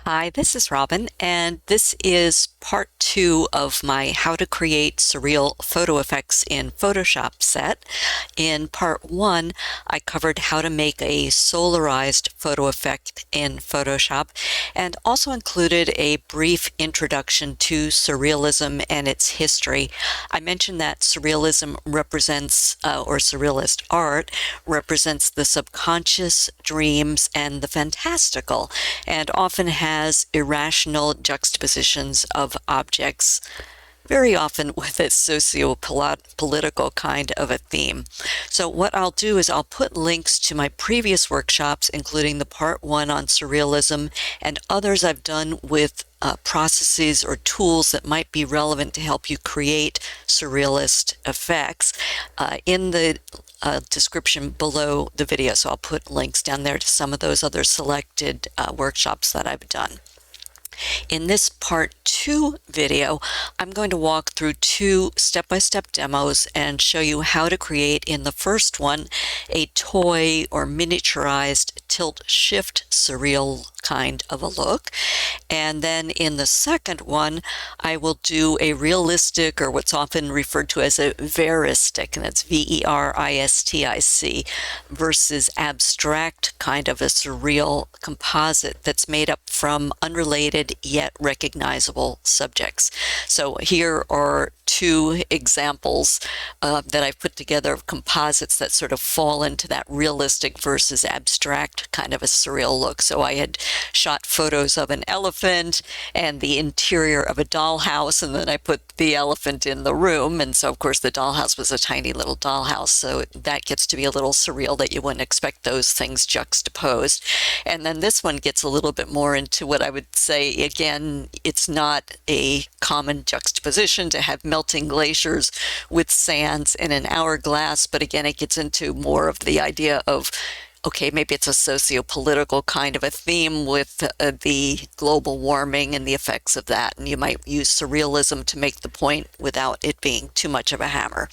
Hi, this is Robin, and this is part two of my How to Create Surreal Photo Effects in Photoshop set. In part one, I covered how to make a solarized photo effect in Photoshop and also included a brief introduction to Surrealism and its history. I mentioned that Surrealism represents, or Surrealist art, represents the subconscious, dreams, and the fantastical, and often has irrational juxtapositions of objects, very often with a socio-political kind of a theme. So what I'll do is I'll put links to my previous workshops, including the part one on surrealism and others I've done with processes or tools that might be relevant to help you create surrealist effects in the description below the video. So I'll put links down there to some of those other selected workshops that I've done. In this part two video, I'm going to walk through two step-by-step demos and show you how to create in the first one a toy or miniaturized tilt-shift surreal kind of a look. And then in the second one, I will do a realistic, or what's often referred to as a veristic, and that's V-E-R-I-S-T-I-C, versus abstract kind of a surreal composite that's made up from unrelated yet recognizable subjects. So here are two examples that I've put together of composites that sort of fall into that realistic versus abstract kind of a surreal look. So I had shot photos of an elephant and the interior of a dollhouse, and then I put the elephant in the room, and so of course the dollhouse was a tiny little dollhouse, so that gets to be a little surreal that you wouldn't expect those things juxtaposed. And then this one gets a little bit more into what I would say, again, it's not a common juxtaposition to have melting glaciers with sands in an hourglass, but again, it gets into more of the idea of, okay, maybe it's a socio-political kind of a theme with the global warming and the effects of that, and you might use surrealism to make the point without it being too much of a hammer.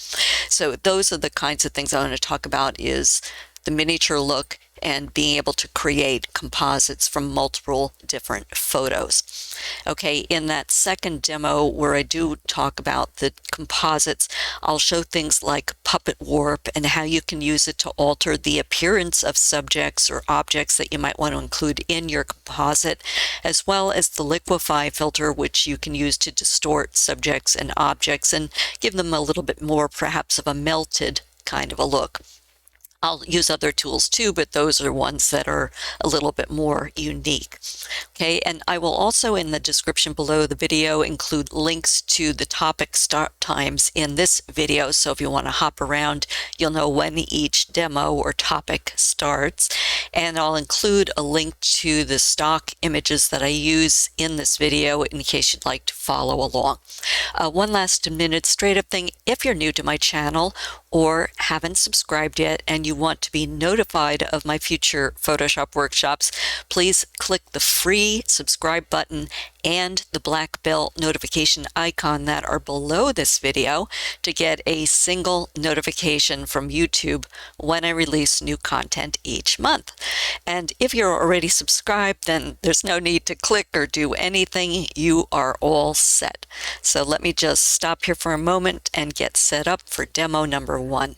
So those are the kinds of things I want to talk about, is the miniature look and being able to create composites from multiple different photos. Okay, in that second demo where I do talk about the composites, I'll show things like puppet warp and how you can use it to alter the appearance of subjects or objects that you might want to include in your composite, as well as the Liquify filter, which you can use to distort subjects and objects and give them a little bit more perhaps of a melted kind of a look. I'll use other tools too, but those are ones that are a little bit more unique. Okay, and I will also in the description below the video include links to the topic start times in this video, so if you want to hop around, you'll know when each demo or topic starts. And I'll include a link to the stock images that I use in this video in case you'd like to follow along. One last administrative thing, if you're new to my channel or haven't subscribed yet and you want to be notified of my future Photoshop workshops, please click the free subscribe button and the black bell notification icon that are below this video to get a single notification from YouTube when I release new content each month. And if you're already subscribed, then there's no need to click or do anything. You are all set. So let me just stop here for a moment and get set up for demo number one.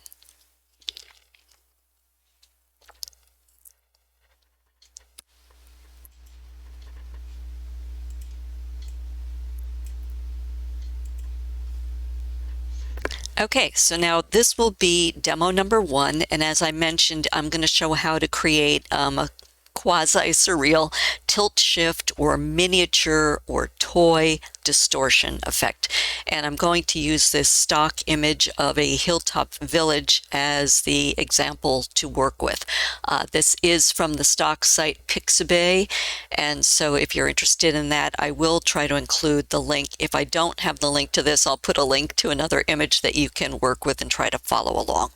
Okay, so now this will be demo number one, and as I mentioned, I'm going to show how to create a quasi-surreal tilt shift or miniature or toy distortion effect. And I'm going to use this stock image of a hilltop village as the example to work with. This is from the stock site Pixabay, and so if you're interested in that, I will try to include the link. If I don't have the link to this, I'll put a link to another image that you can work with and try to follow along.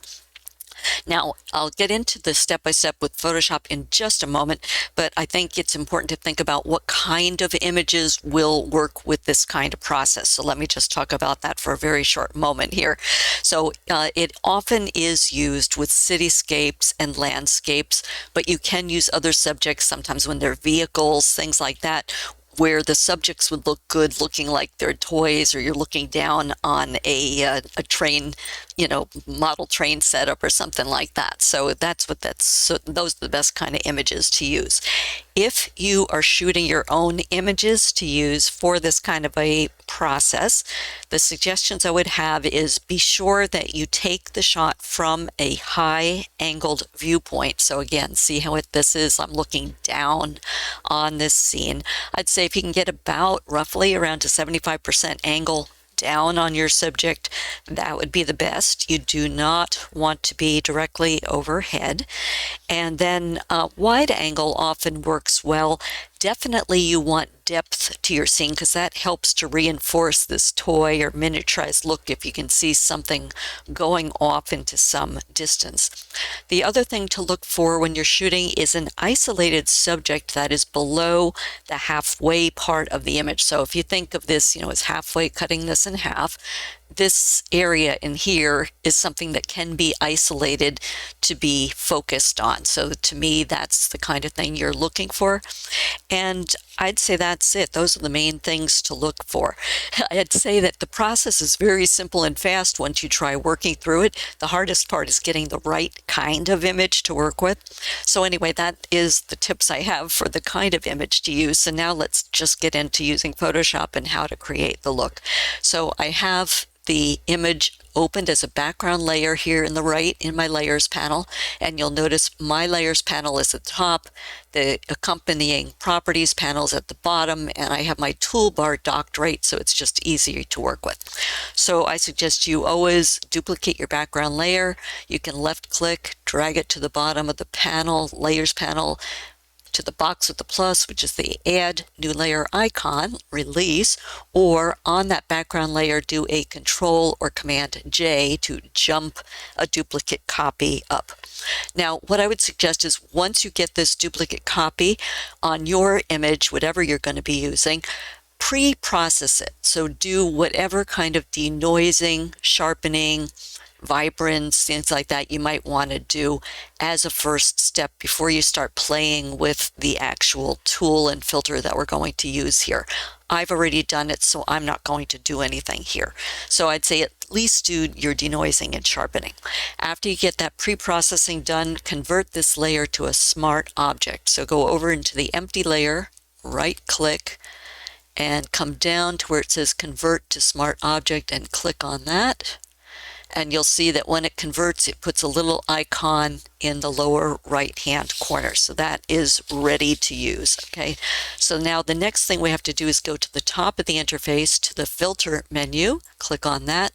Now, I'll get into the step-by-step with Photoshop in just a moment, but I think it's important to think about what kind of images will work with this kind of process. So let me just talk about that for a very short moment here. So it often is used with cityscapes and landscapes, but you can use other subjects sometimes when they're vehicles, things like that, where the subjects would look good looking like they're toys, or you're looking down on a train, model train setup or something like that. So those are the best kind of images to use. If you are shooting your own images to use for this kind of a process, the suggestions I would have is be sure that you take the shot from a high angled viewpoint. So again, see how this is, I'm looking down on this scene. I'd say if you can get about roughly around a 75% angle down on your subject, that would be the best. You do not want to be directly overhead. And then wide angle often works well. Definitely you want depth to your scene because that helps to reinforce this toy or miniaturized look if you can see something going off into some distance. The other thing to look for when you're shooting is an isolated subject that is below the halfway part of the image. So if you think of this, as halfway, cutting this in half, this area in here is something that can be isolated to be focused on. So to me, that's the kind of thing you're looking for. And I'd say that's it. Those are the main things to look for. I'd say that the process is very simple and fast once you try working through it. The hardest part is getting the right kind of image to work with. So anyway, that is the tips I have for the kind of image to use. So now let's just get into using Photoshop and how to create the look. So I have the image opened as a background layer here in the right in my layers panel, and you'll notice my layers panel is at the top, the accompanying properties panel is at the bottom, and I have my toolbar docked right so it's just easier to work with. So I suggest you always duplicate your background layer. You can left click, drag it to the bottom of the panel, layers panel, to the box with the plus, which is the add new layer icon, release, or on that background layer do a Control or Command J to jump a duplicate copy up. Now what I would suggest is once you get this duplicate copy on your image, whatever you're going to be using, pre-process it. So do whatever kind of denoising, sharpening, vibrance, things like that you might want to do as a first step before you start playing with the actual tool and filter that we're going to use here. I've already done it, so I'm not going to do anything here. So I'd say at least do your denoising and sharpening. After you get that pre-processing done, convert this layer to a smart object. So go over into the empty layer, right click, and come down to where it says convert to smart object and click on that. And you'll see that when it converts, it puts a little icon in the lower right hand corner. So that is ready to use. Okay, so now the next thing we have to do is go to the top of the interface to the filter menu, click on that,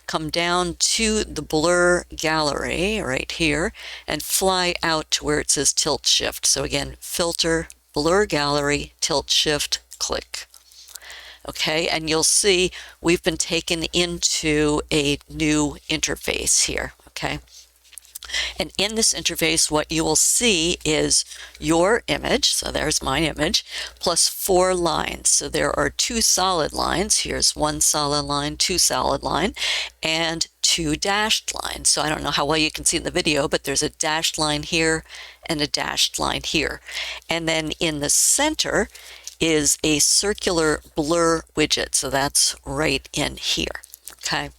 come down to the blur gallery right here and fly out to where it says tilt shift. So again, filter, blur gallery, tilt shift, click. Okay, and you'll see we've been taken into a new interface here, okay? And in this interface, what you will see is your image, so there's my image, plus 4 lines. So there are 2 solid lines. Here's 1 solid line, 2 solid line, and 2 dashed lines. So I don't know how well you can see in the video, but there's a dashed line here and a dashed line here. And then in the center is a circular blur widget. So that's right in here, okay?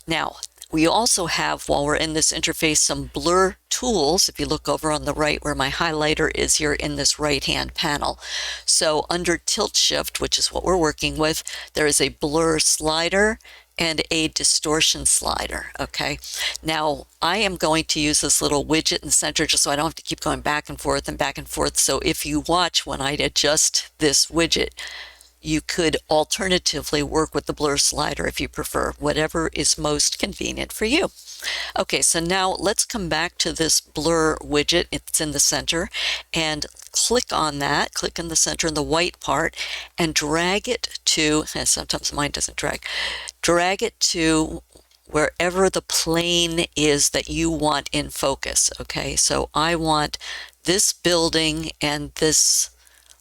Now, we also have, while we're in this interface, some blur tools. If you look over on the right where my highlighter is here in this right-hand panel. So under tilt shift, which is what we're working with, there is a blur slider and a distortion slider, okay? Now, I am going to use this little widget in the center just so I don't have to keep going back and forth and back and forth. So if you watch when I adjust this widget, you could alternatively work with the blur slider if you prefer, whatever is most convenient for you. Okay, so now let's come back to this blur widget. It's in the center, and click on that, click in the center in the white part, and drag it to, and sometimes mine doesn't drag it to wherever the plane is that you want in focus. Okay, so I want this building and this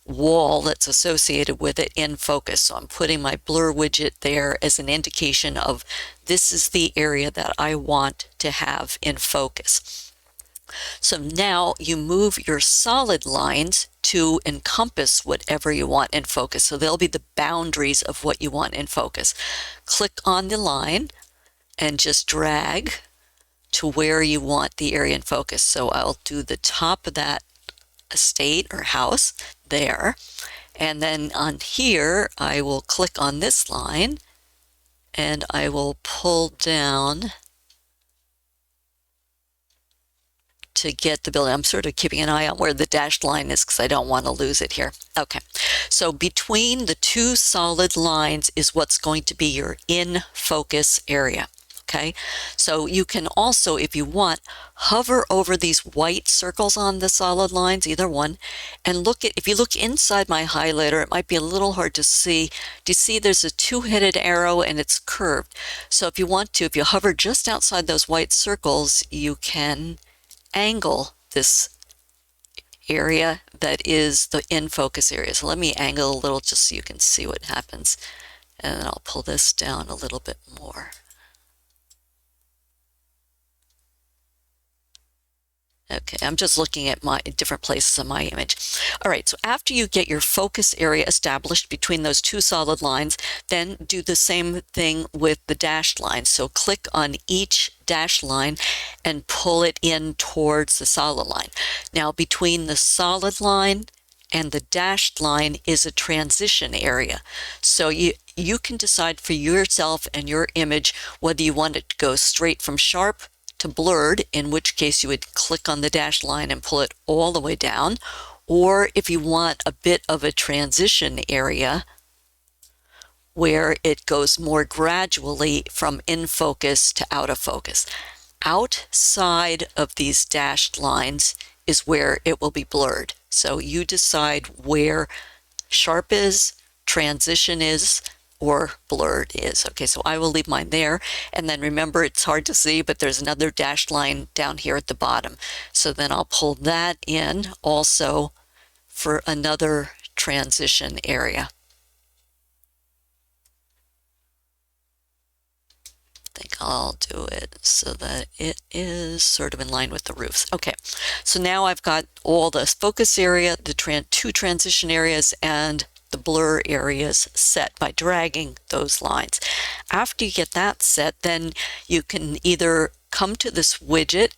wall that's associated with it in focus. So I'm putting my blur widget there as an indication of this is the area that I want to have in focus. So now you move your solid lines to encompass whatever you want in focus. So they'll be the boundaries of what you want in focus. Click on the line and just drag to where you want the area in focus. So I'll do the top of that estate or house there. And then on here, I will click on this line and I will pull down to get the building. I'm sort of keeping an eye on where the dashed line is because I don't want to lose it here. Okay, so between the two solid lines is what's going to be your in focus area. Okay, so you can also, if you want, hover over these white circles on the solid lines, either one, and look at, if you look inside my highlighter, it might be a little hard to see. Do you see there's a two-headed arrow and it's curved? So if you want to, if you hover just outside those white circles, you can angle this area that is the in focus area. So let me angle a little just so you can see what happens. And then I'll pull this down a little bit more. Okay, I'm just looking at my different places on my image. All right, so after you get your focus area established between those two solid lines, then do the same thing with the dashed line. So click on each dashed line and pull it in towards the solid line. Now, between the solid line and the dashed line is a transition area. So you can decide for yourself and your image whether you want it to go straight from sharp to blurred, in which case you would click on the dashed line and pull it all the way down, or if you want a bit of a transition area where it goes more gradually from in focus to out of focus. Outside of these dashed lines is where it will be blurred. So you decide where sharp is, transition is, or blurred is. Okay, so I will leave mine there. And then remember, it's hard to see, but there's another dashed line down here at the bottom. So then I'll pull that in also for another transition area. I think I'll do it so that it is sort of in line with the roofs. Okay, so now I've got all the focus area, the two transition areas, and the blur areas set by dragging those lines. After you get that set, then you can either come to this widget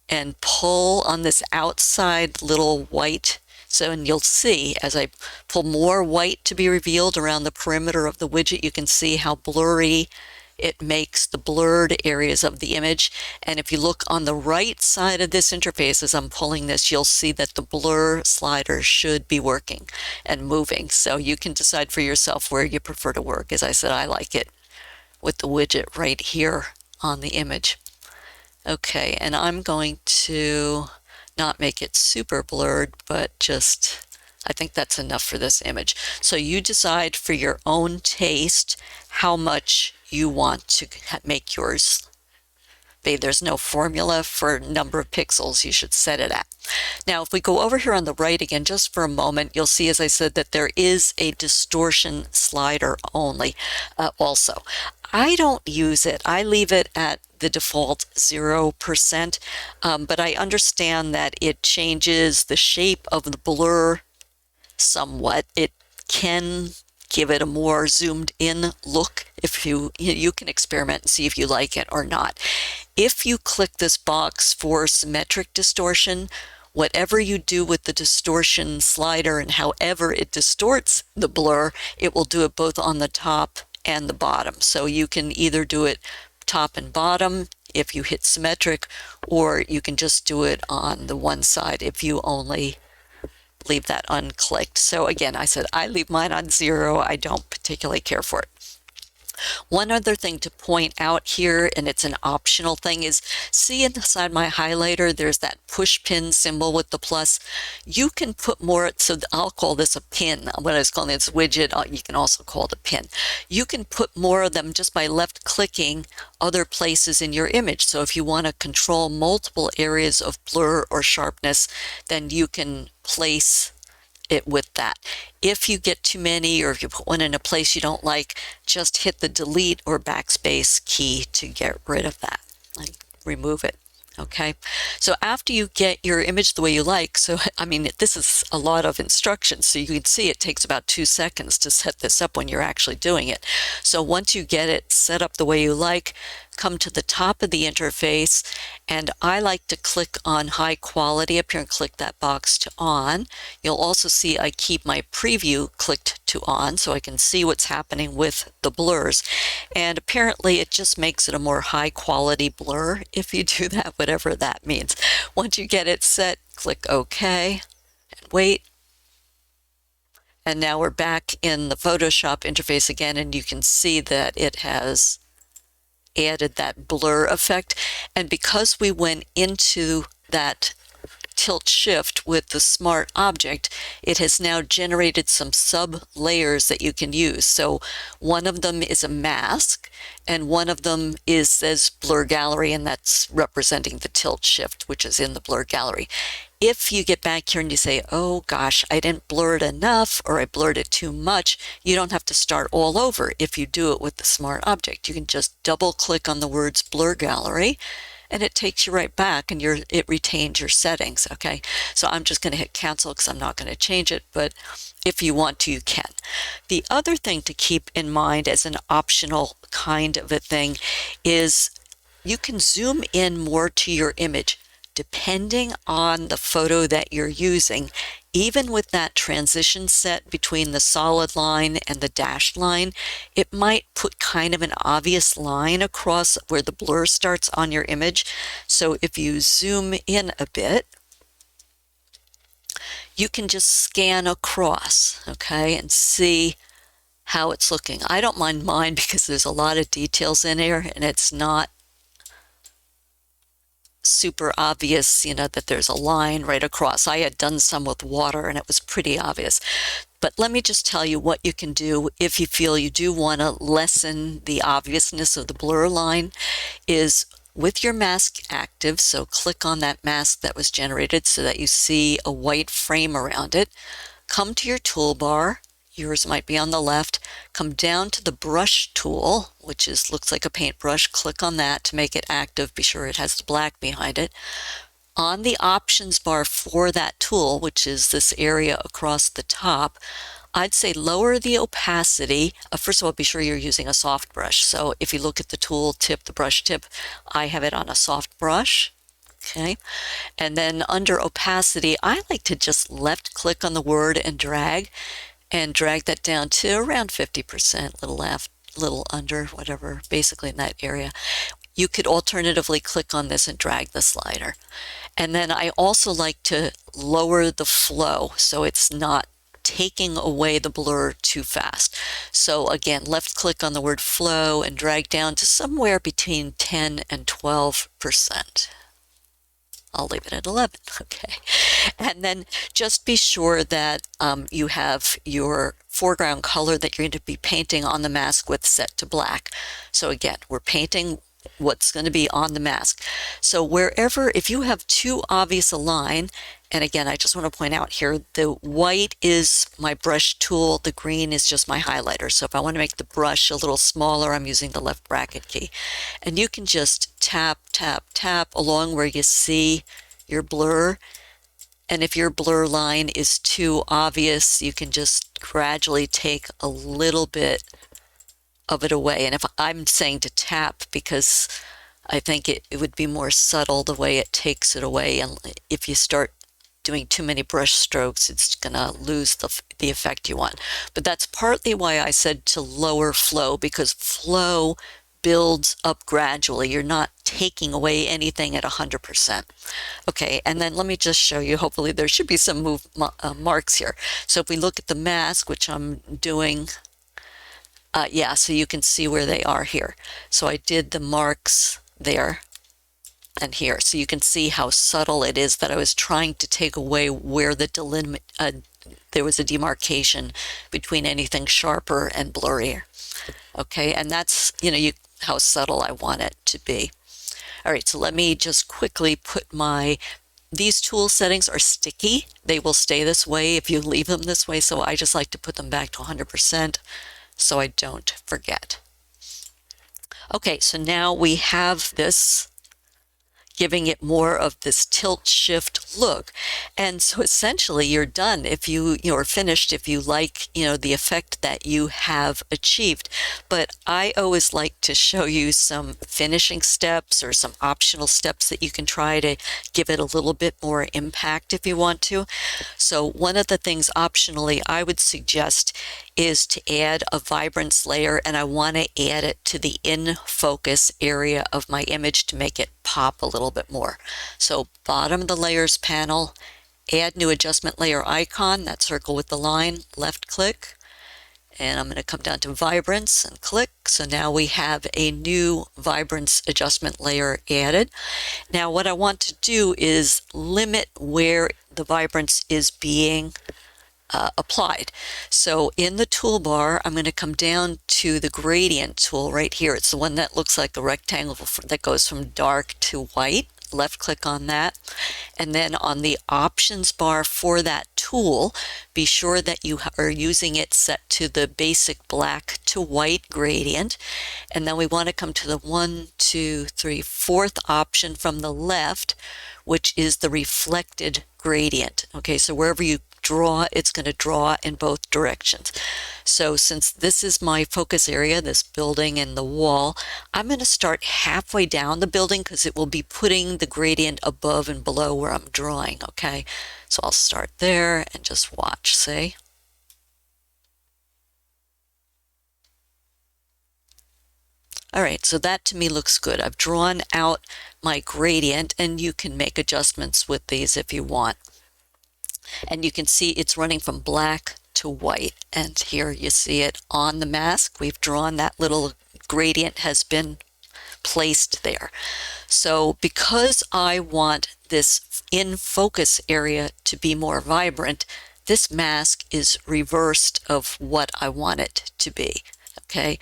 and pull on this outside little white. So, and you'll see as I pull more white to be revealed around the perimeter of the widget, you can see how blurry it makes the blurred areas of the image. And if you look on the right side of this interface as I'm pulling this, you'll see that the blur slider should be working and moving. So you can decide for yourself where you prefer to work. As I said, I like it with the widget right here on the image. Okay, and I'm going to not make it super blurred, but just, I think that's enough for this image. So you decide for your own taste how much you want to make yours. There's no formula for number of pixels you should set it at. Now, if we go over here on the right again, just for a moment, you'll see, as I said, that there is a distortion slider only also. I don't use it. I leave it at the default 0%, but I understand that it changes the shape of the blur somewhat. It can give it a more zoomed in look. If you can experiment and see if you like it or not. If you click this box for symmetric distortion, whatever you do with the distortion slider and however it distorts the blur, it will do it both on the top and the bottom. So you can either do it top and bottom if you hit symmetric, or you can just do it on the one side if you only leave that unclicked. So again, I said I leave mine on 0. I don't particularly care for it. One other thing to point out here, and it's an optional thing, is see inside my highlighter, there's that push pin symbol with the plus. You can put more, so I'll call this a pin. What I was calling this widget, you can also call it a pin. You can put more of them just by left clicking other places in your image. So if you want to control multiple areas of blur or sharpness, then you can place it with that. If you get too many, or if you put one in a place you don't like, just hit the delete or backspace key to get rid of that, like remove it. Okay, so after you get your image the way you like, so I mean, this is a lot of instructions, so you can see it takes about 2 seconds to set this up when you're actually doing it. So once you get it set up the way you like, come to the top of the interface, and I like to click on high quality up here and click that box to on. You'll also see I keep my preview clicked to on so I can see what's happening with the blurs, and apparently it just makes it a more high quality blur if you do that, whatever that means. Once you get it set, click OK and wait. And now we're back in the Photoshop interface again, and you can see that it has added that blur effect. And because we went into that tilt shift with the smart object, it has now generated some sub layers that you can use. So one of them is a mask, and one of them says blur gallery, and that's representing the tilt shift, which is in the blur gallery. If you get back here and you say, oh gosh, I didn't blur it enough, or I blurred it too much, you don't have to start all over if you do it with the smart object. You can just double click on the words blur gallery, and it takes you right back, and it retains your settings. Okay, so I'm just going to hit cancel because I'm not going to change it, but if you want to, you can. The other thing to keep in mind as an optional kind of a thing is you can zoom in more to your image depending on the photo that you're using. Even with that transition set between the solid line and the dashed line, it might put kind of an obvious line across where the blur starts on your image. So if you zoom in a bit, you can just scan across, okay, and see how it's looking. I don't mind mine because there's a lot of details in here, and it's not super obvious, that there's a line right across. I had done some with water and it was pretty obvious. But let me just tell you what you can do if you feel you do want to lessen the obviousness of the blur line is with your mask active. So click on that mask that was generated so that you see a white frame around it. Come to your toolbar. Yours might be on the left. Come down to the brush tool, which looks like a paintbrush. Click on that to make it active. Be sure it has the black behind it. On the options bar for that tool, which is this area across the top, I'd say lower the opacity. First of all, be sure you're using a soft brush. So if you look at the tool tip, the brush tip, I have it on a soft brush. Okay, and then under opacity, I like to just left click on the word and drag that down to around 50%, little left, little under, whatever, basically in that area. You could alternatively click on this and drag the slider. And then I also like to lower the flow so it's not taking away the blur too fast. So again, left click on the word flow and drag down to somewhere between 10 and 12%. I'll leave it at 11, okay. And then just be sure that you have your foreground color that you're going to be painting on the mask with set to black. So again, we're painting what's going to be on the mask. So wherever, if you have too obvious a line, and again, I just want to point out here, the white is my brush tool, the green is just my highlighter. So if I want to make the brush a little smaller, I'm using the left bracket key. And you can just tap, tap, tap along where you see your blur. And if your blur line is too obvious, you can just gradually take a little bit of it away. And if I'm saying to tap because I think it would be more subtle the way it takes it away. And if you start doing too many brush strokes, it's going to lose the effect you want. But that's partly why I said to lower flow, because flow builds up gradually. You're not taking away anything at 100%. Okay, and then let me just show you, hopefully there should be some marks here. So if we look at the mask, which I'm doing, Yeah, so you can see where they are here. So I did the marks there and here. So you can see how subtle it is that I was trying to take away where the there was a demarcation between anything sharper and blurrier. Okay, and that's, how subtle I want it to be. All right, so let me just quickly put these tool settings are sticky. They will stay this way if you leave them this way, so I just like to put them back to 100% so I don't forget. Okay, so now we have this, giving it more of this tilt shift look. And so essentially you're done if you're finished, if you like, the effect that you have achieved. But I always like to show you some finishing steps or some optional steps that you can try to give it a little bit more impact if you want to. So one of the things optionally I would suggest is to add a vibrance layer, and I want to add it to the in focus area of my image to make it pop a little bit more. So bottom of the layers panel, add new adjustment layer icon, that circle with the line, left click, and I'm going to come down to vibrance and click. So now we have a new vibrance adjustment layer added. Now what I want to do is limit where the vibrance is being applied. So in the toolbar, I'm going to come down to the gradient tool right here. It's the one that looks like a rectangle that goes from dark to white. Left click on that. And then on the options bar for that tool, be sure that you are using it set to the basic black to white gradient. And then we want to come to the 1, 2, 3, 4th option from the left, which is the reflected gradient. Okay, so wherever you draw, it's going to draw in both directions. So since this is my focus area, this building and the wall, I'm going to start halfway down the building because it will be putting the gradient above and below where I'm drawing. Okay, so I'll start there and just watch, see? All right, so that to me looks good. I've drawn out my gradient, and you can make adjustments with these if you want. And you can see it's running from black to white. And here you see it on the mask. We've drawn that little gradient has been placed there. So because I want this in focus area to be more vibrant, this mask is reversed of what I want it to be. Okay,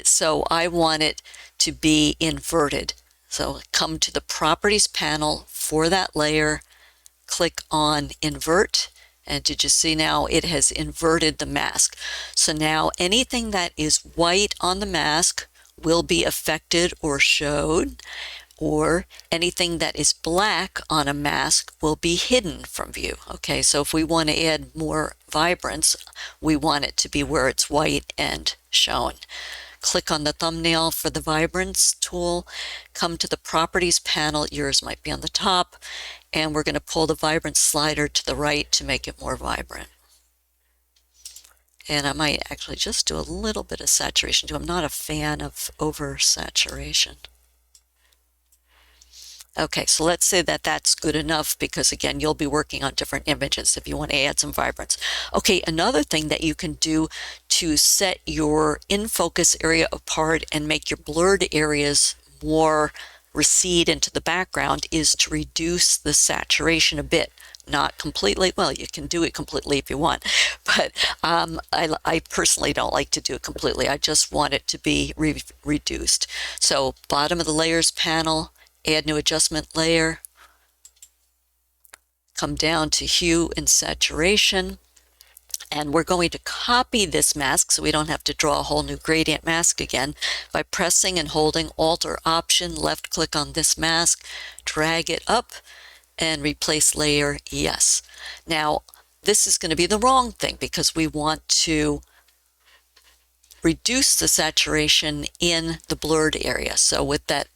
so I want it to be inverted. So come to the properties panel for that layer, click on invert, and did you see now it has inverted the mask? So now anything that is white on the mask will be affected or showed, or anything that is black on a mask will be hidden from view. Okay, so if we want to add more vibrance, we want it to be where it's white and shown. Click on the thumbnail for the vibrance tool, come to the properties panel, yours might be on the top, and we're going to pull the vibrance slider to the right to make it more vibrant. And I might actually just do a little bit of saturation too. I'm not a fan of oversaturation. Okay, so let's say that that's good enough because again, you'll be working on different images if you want to add some vibrance. Okay, another thing that you can do to set your in focus area apart and make your blurred areas more recede into the background is to reduce the saturation a bit. Not completely, well, you can do it completely if you want, but I personally don't like to do it completely. I just want it to be reduced. So bottom of the layers panel, add new adjustment layer, come down to hue and saturation, and we're going to copy this mask so we don't have to draw a whole new gradient mask again by pressing and holding Alt or Option, left click on this mask, drag it up, and replace layer yes. Now this is going to be the wrong thing because we want to reduce the saturation in the blurred area. So with that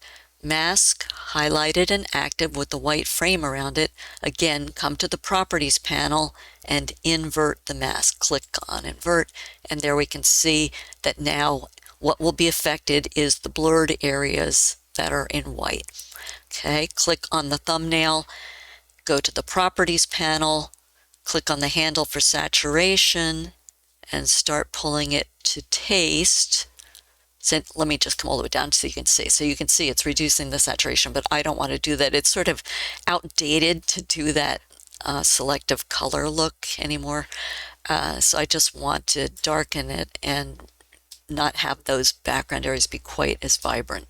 mask highlighted and active with the white frame around it, again come to the properties panel and invert the mask. Click on invert, and there we can see that now what will be affected is the blurred areas that are in white. Okay, click on the thumbnail, go to the properties panel, click on the handle for saturation, and start pulling it to taste. So let me just come all the way down so you can see. So you can see it's reducing the saturation, but I don't want to do that. It's sort of outdated to do that selective color look anymore. So I just want to darken it and not have those background areas be quite as vibrant.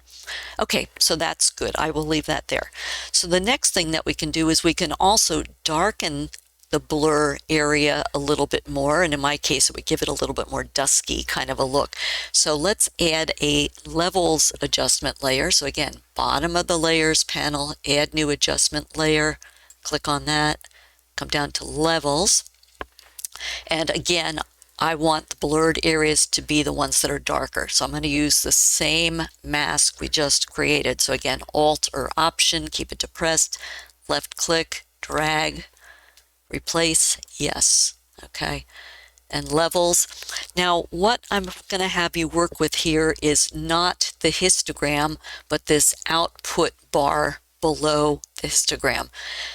Okay, so that's good. I will leave that there. So the next thing that we can do is we can also darken the blur area a little bit more, and in my case it would give it a little bit more dusky kind of a look. So let's add a levels adjustment layer. So again, bottom of the layers panel, add new adjustment layer, click on that, come down to levels, and again I want the blurred areas to be the ones that are darker. So I'm going to use the same mask we just created. So again, Alt or Option, keep it depressed, left click, drag, replace, yes, okay, and levels. Now what I'm going to have you work with here is not the histogram, but this output bar below the histogram.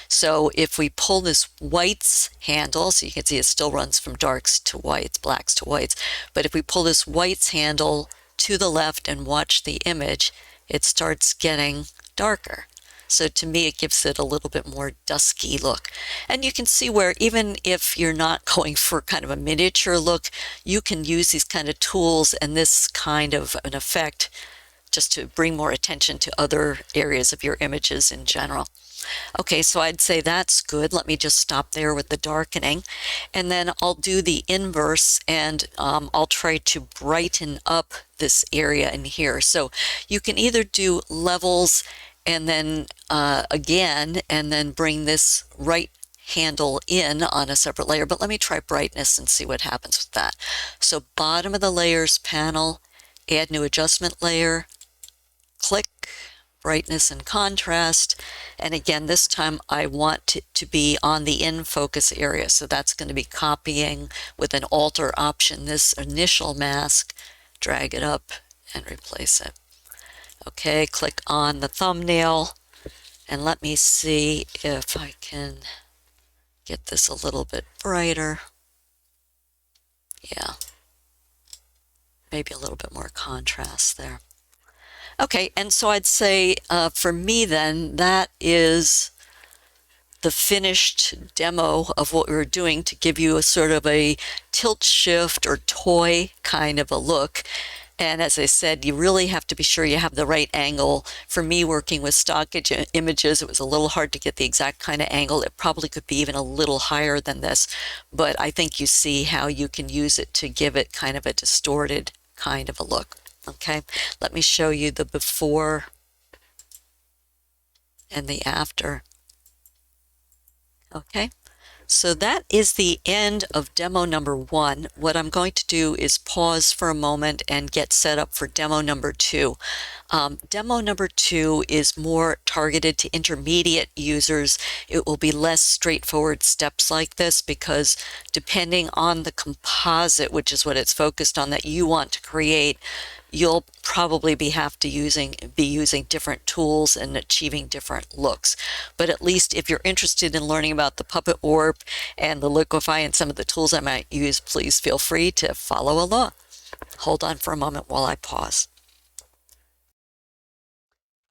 So if we pull this whites handle, so you can see it still runs from darks to whites, blacks to whites, but if we pull this whites handle to the left and watch the image, it starts getting darker. So to me, it gives it a little bit more dusky look. And you can see where even if you're not going for kind of a miniature look, you can use these kind of tools and this kind of an effect just to bring more attention to other areas of your images in general. Okay, so I'd say that's good. Let me just stop there with the darkening. And then I'll do the inverse, and I'll try to brighten up this area in here. So you can either do levels and then again, and then bring this right handle in on a separate layer. But let me try brightness and see what happens with that. So bottom of the layers panel, add new adjustment layer, click, brightness and contrast, and again this time I want it to be on the in focus area, so that's going to be copying with an Alt or Option this initial mask, drag it up and replace it. Okay, click on the thumbnail and let me see if I can get this a little bit brighter. Yeah, maybe a little bit more contrast there. Okay, and so I'd say for me then, that is the finished demo of what we were doing to give you a sort of a tilt shift or toy kind of a look. And as I said, you really have to be sure you have the right angle. For me, working with stock images, it was a little hard to get the exact kind of angle. It probably could be even a little higher than this, but I think you see how you can use it to give it kind of a distorted kind of a look. Okay, let me show you the before and the after. Okay, so that is the end of demo number 1. What I'm going to do is pause for a moment and get set up for demo number 2. Demo number 2 is more targeted to intermediate users. It will be less straightforward steps like this because depending on the composite, which is what it's focused on, that you want to create, you'll probably be using different tools and achieving different looks. But at least if you're interested in learning about the Puppet Warp and the Liquify and some of the tools I might use, please feel free to follow along. Hold on for a moment while I pause.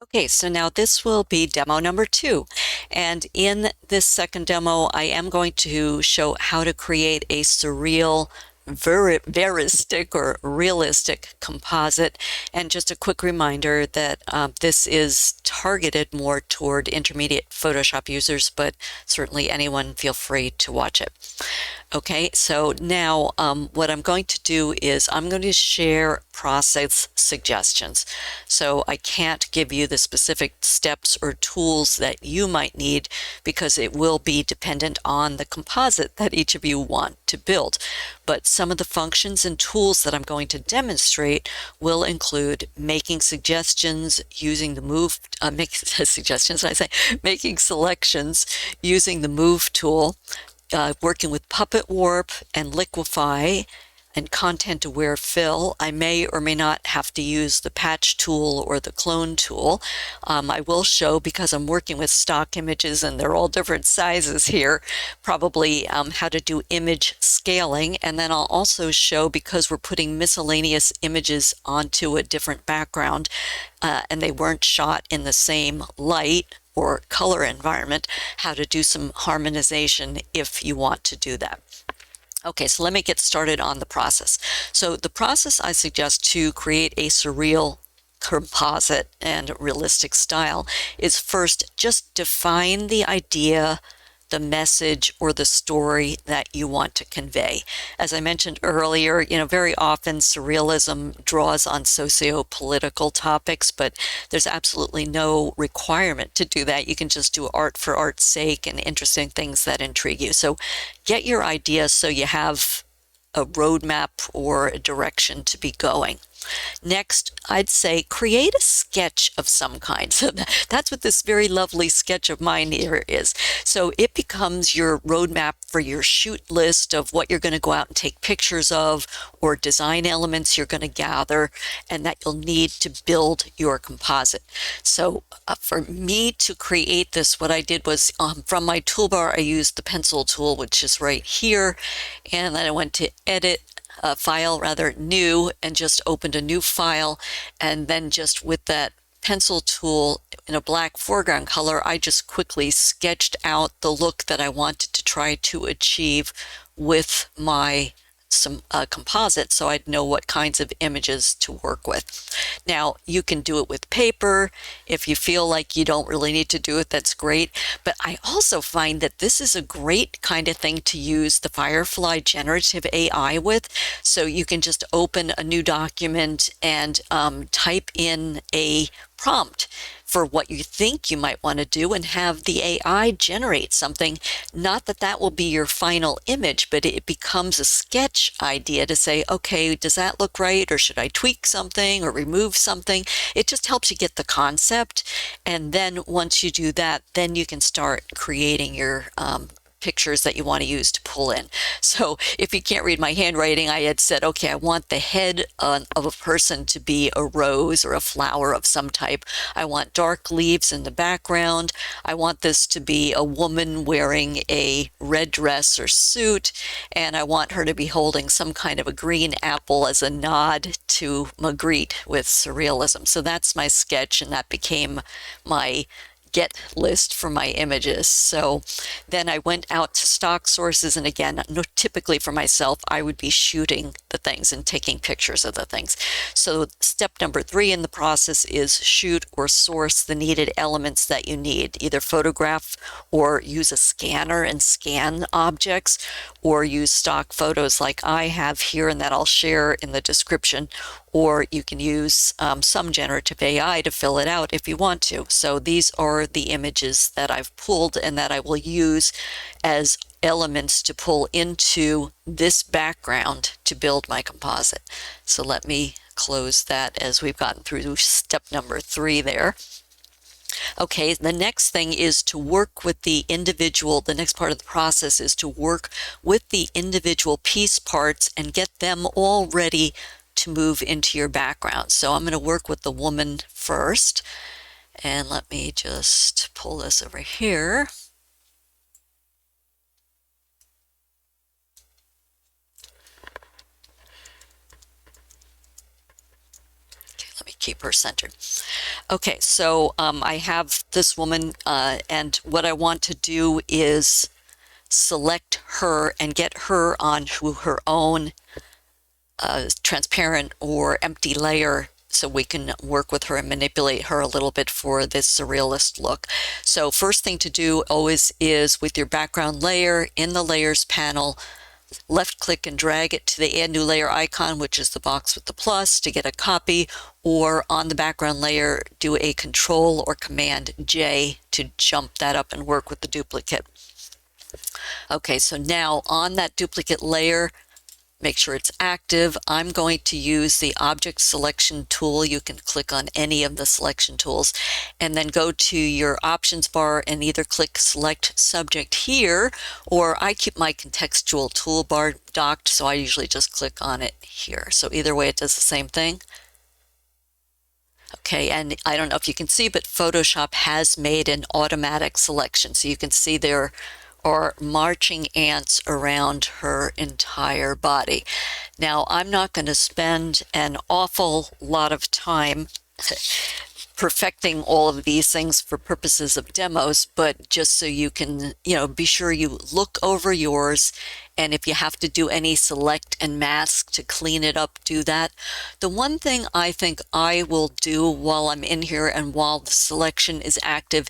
Okay, so now this will be demo number 2. And in this second demo, I am going to show how to create a surreal veristic or realistic composite. And just a quick reminder that this is targeted more toward intermediate Photoshop users, but certainly anyone feel free to watch it. Okay, so now what I'm going to do is I'm going to share process suggestions. So I can't give you the specific steps or tools that you might need because it will be dependent on the composite that each of you want to build. But some of the functions and tools that I'm going to demonstrate will include making suggestions using the move, making selections using the move tool, working with Puppet Warp and Liquify, and content-aware fill, I may or may not have to use the patch tool or the clone tool. I will show, because I'm working with stock images and they're all different sizes here, probably how to do image scaling. And then I'll also show, because we're putting miscellaneous images onto a different background and they weren't shot in the same light or color environment, how to do some harmonization if you want to do that. Okay, so let me get started on the process. So the process I suggest to create a surreal composite and realistic style is first just define the idea, the message, or the story that you want to convey. As I mentioned earlier, very often surrealism draws on socio-political topics, but there's absolutely no requirement to do that. You can just do art for art's sake and interesting things that intrigue you. So get your idea so you have a roadmap or a direction to be going. Next, I'd say create a sketch of some kind. So that's what this very lovely sketch of mine here is. So it becomes your roadmap for your shoot list of what you're going to go out and take pictures of, or design elements you're going to gather and that you'll need to build your composite. So for me to create this, what I did was from my toolbar, I used the pencil tool, which is right here. And then I went to edit, file rather, new, and just opened a new file. And then just with that pencil tool in a black foreground color, I just quickly sketched out the look that I wanted to try to achieve with my composite, so I'd know what kinds of images to work with. Now, you can do it with paper. If you feel like you don't really need to do it, that's great. But I also find that this is a great kind of thing to use the Firefly generative AI with. So you can just open a new document and type in a prompt for what you think you might want to do and have the AI generate something. Not that that will be your final image, but it becomes a sketch idea to say, okay, does that look right? Or should I tweak something or remove something? It just helps you get the concept. And then once you do that, then you can start creating your pictures that you want to use to pull in. So if you can't read my handwriting, I had said, okay, I want the head of a person to be a rose or a flower of some type. I want dark leaves in the background. I want this to be a woman wearing a red dress or suit, and I want her to be holding some kind of a green apple as a nod to Magritte with Surrealism. So that's my sketch, and that became my get list for my images. So then I went out to stock sources, and again, typically for myself, I would be shooting the things and taking pictures of the things. So step number 3 in the process is shoot or source the needed elements that you need. Either photograph or use a scanner and scan objects, or use stock photos like I have here and that I'll share in the description, or you can use some generative AI to fill it out if you want to. So these are the images that I've pulled and that I will use as elements to pull into this background to build my composite. So let me close that as we've gotten through step number 3 there. Okay, the next thing is to work with the individual, the next part of the process is to work with the individual piece parts and get them all ready to move into your background. So I'm going to work with the woman first. And let me just pull this over here. Okay, let me keep her centered. Okay, so I have this woman, and what I want to do is select her and get her onto her own transparent or empty layer, so we can work with her and manipulate her a little bit for this surrealist look. So first thing to do always is with your background layer in the layers panel, left click and drag it to the add new layer icon, which is the box with the plus, to get a copy, or on the background layer do a Control or Command J to jump that up and work with the duplicate. Okay, so now on that duplicate layer, make sure it's active. I'm going to use the object selection tool. You can click on any of the selection tools and then go to your options bar and either click select subject here, or I keep my contextual toolbar docked, so I usually just click on it here. So either way it does the same thing. Okay, and I don't know if you can see, but Photoshop has made an automatic selection. So you can see there are marching ants around her entire body. Now, I'm not going to spend an awful lot of time perfecting all of these things for purposes of demos, but just so you can, be sure you look over yours, and if you have to do any select and mask to clean it up, do that. The one thing I think I will do while I'm in here and while the selection is active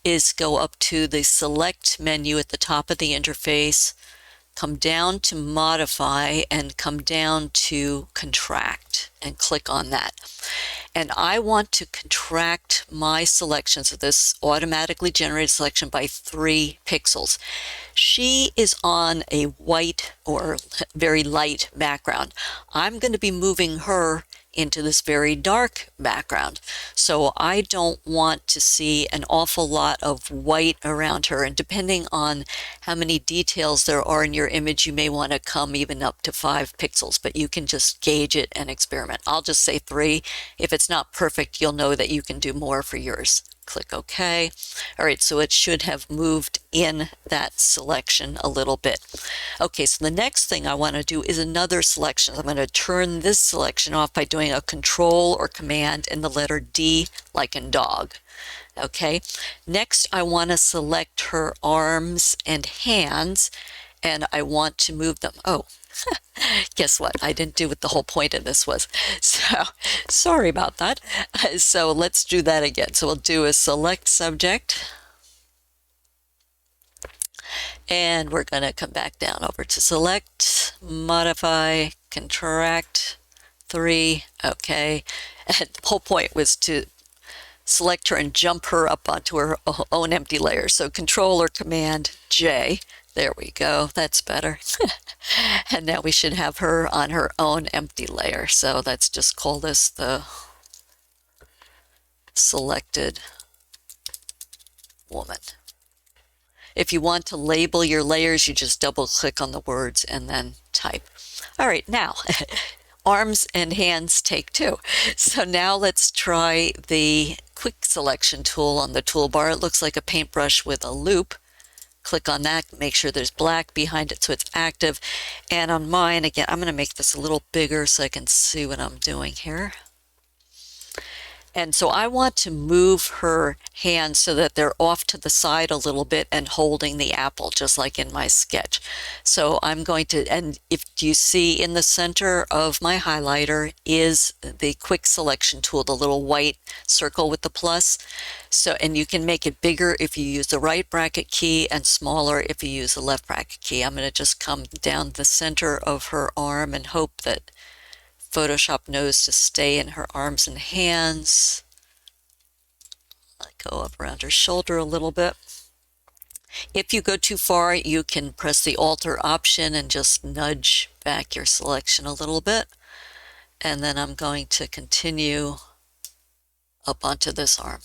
is go up to the select menu at the top of the interface, come down to modify, and come down to contract and click on that. And I want to contract my selection, so this automatically generated selection, by 3 pixels. She is on a white or very light background. I'm going to be moving her into this very dark background. So I don't want to see an awful lot of white around her. And depending on how many details there are in your image, you may want to come even up to 5 pixels, but you can just gauge it and experiment. I'll just say 3. If it's not perfect, you'll know that you can do more for yours. Click OK. All right, so it should have moved in that selection a little bit. Okay, so the next thing I want to do is another selection. I'm going to turn this selection off by doing a Control or Command and the letter D, like in dog. Okay, next I want to select her arms and hands, and I want to move them. Oh, guess what? I didn't do what the whole point of this was. So sorry about that. So let's do that again. So we'll do a select subject. And we're going to come back down over to select, modify, contract, 3. Okay. And the whole point was to select her and jump her up onto her own empty layer. So Control or Command J. There we go. That's better. And now we should have her on her own empty layer. So let's just call this the selected woman. If you want to label your layers, you just double click on the words and then type. All right, now arms and hands, take 2. So now let's try the quick selection tool on the toolbar. It looks like a paintbrush with a loop. Click on that, make sure there's black behind it so it's active. And on mine, again, I'm going to make this a little bigger so I can see what I'm doing here. And so I want to move her hands so that they're off to the side a little bit and holding the apple, just like in my sketch. So I'm going to, and if you see in the center of my highlighter is the quick selection tool, the little white circle with the plus. So, and you can make it bigger if you use the right bracket key and smaller if you use the left bracket key. I'm going to just come down the center of her arm and hope that Photoshop knows to stay in her arms and hands. I go up around her shoulder a little bit. If you go too far, you can press the Alter option and just nudge back your selection a little bit. And then I'm going to continue up onto this arm.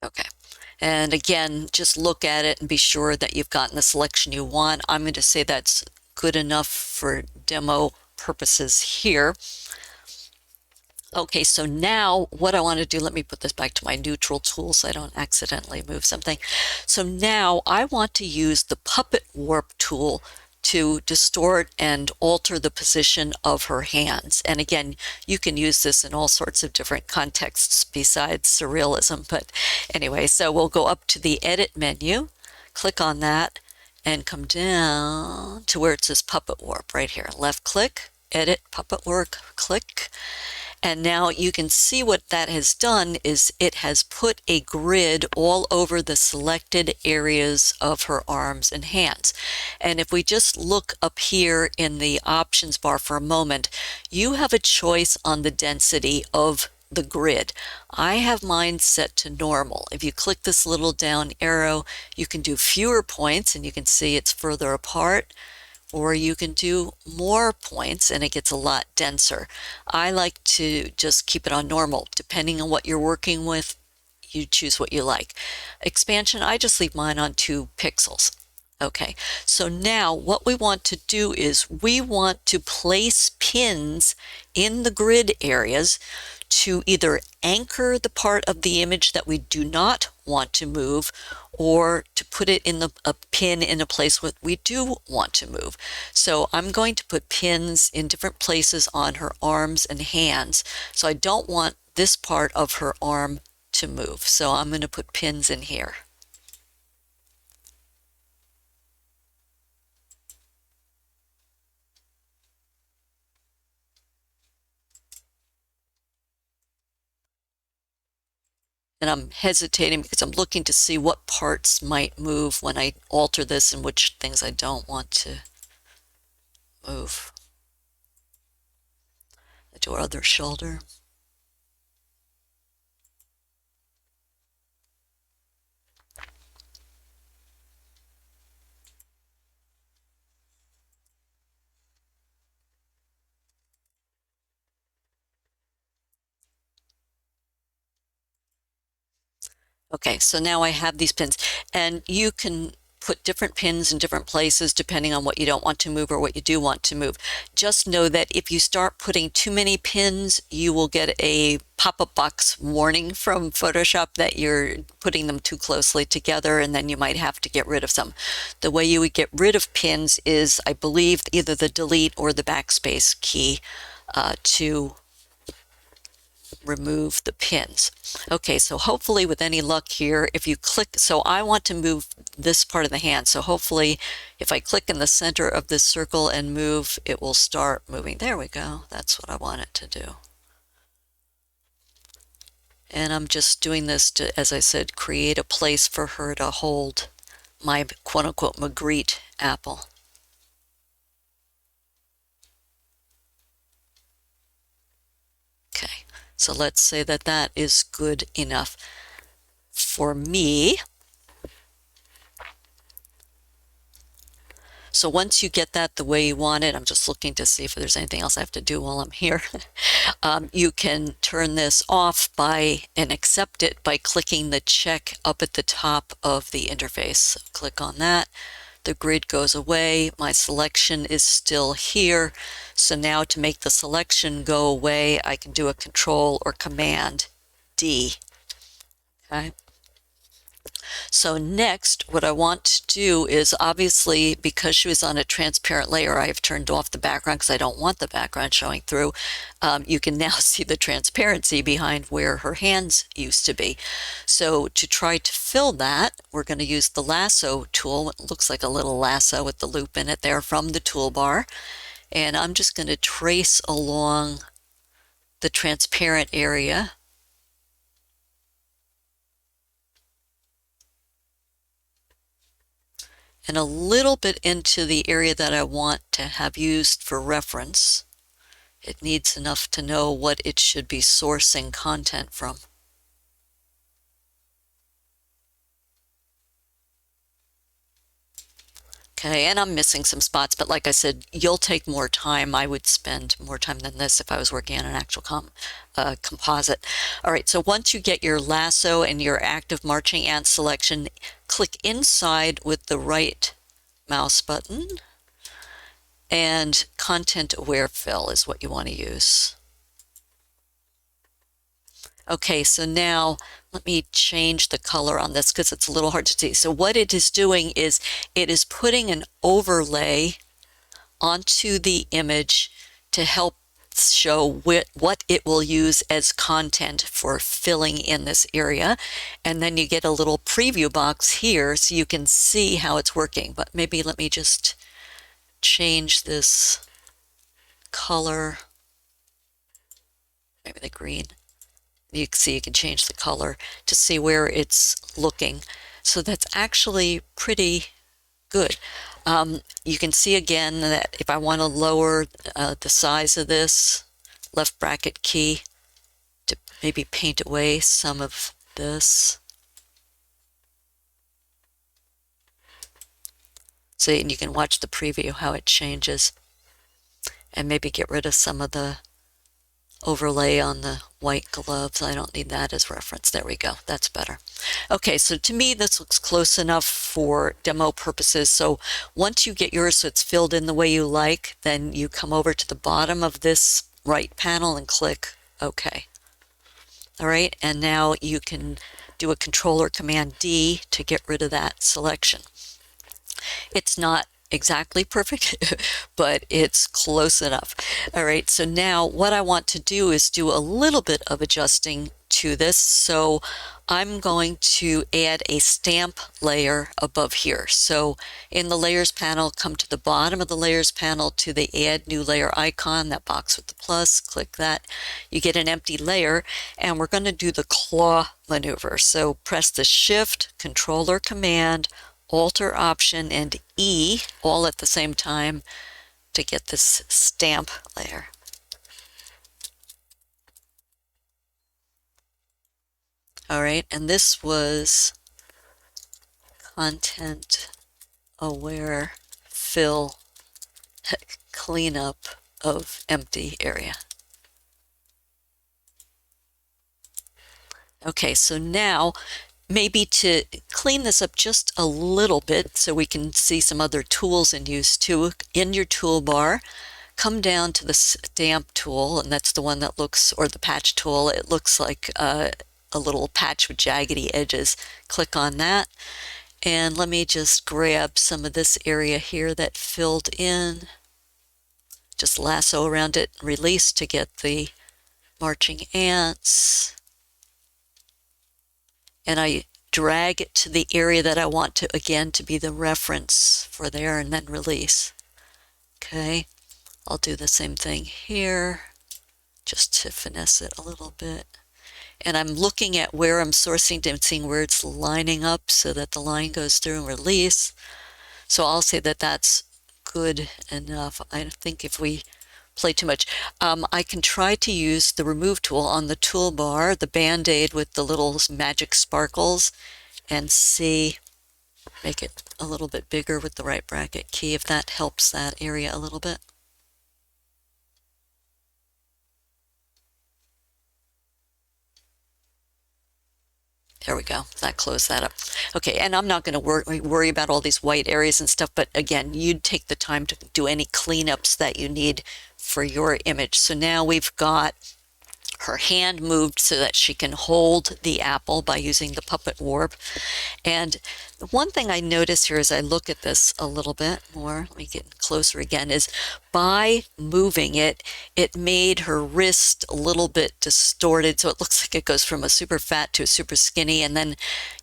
Okay, and again, just look at it and be sure that you've gotten the selection you want. I'm going to say that's good enough for demo purposes here. Okay, so now what I want to do, let me put this back to my neutral tool so I don't accidentally move something. So now I want to use the Puppet Warp tool to distort and alter the position of her hands. And again, you can use this in all sorts of different contexts besides Surrealism. But anyway, so we'll go up to the Edit menu, click on that, and come down to where it says Puppet Warp right here. Left click, Edit, Puppet Warp, click. And now you can see what that has done is it has put a grid all over the selected areas of her arms and hands. And if we just look up here in the options bar for a moment, you have a choice on the density of the grid. I have mine set to normal. If you click this little down arrow, you can do fewer points and you can see it's further apart, or you can do more points and it gets a lot denser. I like to just keep it on normal. Depending on what you're working with, you choose what you like. Expansion, I just leave mine on 2 pixels. Okay, so now what we want to do is we want to place pins in the grid areas to either anchor the part of the image that we do not want to move, or to put it in a pin in a place what we do want to move. So I'm going to put pins in different places on her arms and hands. So I don't want this part of her arm to move. So I'm going to put pins in here. And I'm hesitating because I'm looking to see what parts might move when I alter this and which things I don't want to move. I do our other shoulder. Okay, so now I have these pins, and you can put different pins in different places depending on what you don't want to move or what you do want to move. Just know that if you start putting too many pins, you will get a pop-up box warning from Photoshop that you're putting them too closely together, and then you might have to get rid of some. The way you would get rid of pins is, I believe, either the delete or the backspace key to remove the pins. Okay, so hopefully with any luck here, if you click, so I want to move this part of the hand, so hopefully if I click in the center of this circle and move, it will start moving. There we go. That's what I want it to do. And I'm just doing this to, as I said, create a place for her to hold my quote-unquote Magritte apple. Okay, so let's say that that is good enough for me. So once you get that the way you want it, I'm just looking to see if there's anything else I have to do while I'm here. You can turn this off and accept it by clicking the check up at the top of the interface. So click on that. The grid goes away. My selection is still here. So now to make the selection go away, I can do a Control or Command D. Okay. So next, what I want to do is, obviously, because she was on a transparent layer, I have turned off the background because I don't want the background showing through. You can now see the transparency behind where her hands used to be. So to try to fill that, we're going to use the lasso tool. It looks like a little lasso with the loop in it there from the toolbar. And I'm just going to trace along the transparent area. And a little bit into the area that I want to have used for reference. It needs enough to know what it should be sourcing content from. Okay, and I'm missing some spots, but like I said, you'll take more time. I would spend more time than this if I was working on an actual composite. All right, so once you get your lasso and your active marching ant selection, click inside with the right mouse button, and content aware fill is what you want to use. Okay, so now let me change the color on this because it's a little hard to see. So what it is doing is it is putting an overlay onto the image to help show what it will use as content for filling in this area. And then you get a little preview box here so you can see how it's working. But maybe let me just change this color maybe the green. You can see you can change the color to see where it's looking. So that's actually pretty good. You can see again that if I want to lower the size of this, left bracket key to maybe paint away some of this. So and you can watch the preview how it changes, and maybe get rid of some of the overlay on the white gloves. I don't need that as reference. There we go. That's better. Okay, so to me, this looks close enough for demo purposes. So once you get yours so it's filled in the way you like, then you come over to the bottom of this right panel and click OK. All right, and now you can do a Control or Command D to get rid of that selection. It's not exactly perfect, but it's close enough. All right, so now what I want to do is do a little bit of adjusting to this. So I'm going to add a stamp layer above here. So in the Layers panel, come to the bottom of the Layers panel to the Add New Layer icon, that box with the plus, click that. You get an empty layer, and we're going to do the claw maneuver. So press the Shift, Control or Command, Alt, Option, and E all at the same time to get this stamp layer. All right, and this was content aware fill cleanup of empty area. Okay, so now maybe to clean this up just a little bit so we can see some other tools in use too. In your toolbar, come down to the stamp tool, and that's the one that looks, or the patch tool, it looks like a little patch with jaggedy edges. Click on that, and let me just grab some of this area here that filled in. Just lasso around it, release to get the marching ants. And I drag it to the area that I want to, again, to be the reference for there, and then release. Okay, I'll do the same thing here, just to finesse it a little bit. And I'm looking at where I'm sourcing and seeing where it's lining up so that the line goes through and release. So I'll say that that's good enough. I think if we play too much, I can try to use the remove tool on the toolbar, the band-aid with the little magic sparkles, and see, make it a little bit bigger with the right bracket key if that helps that area a little bit. There we go. That closed that up. Okay, and I'm not going to worry about all these white areas and stuff, but again, you'd take the time to do any cleanups that you need for your image. So now we've got her hand moved so that she can hold the apple by using the puppet warp. And one thing I notice here as I look at this a little bit more, let me get closer again, is by moving it, it made her wrist a little bit distorted. So it looks like it goes from a super fat to a super skinny. And then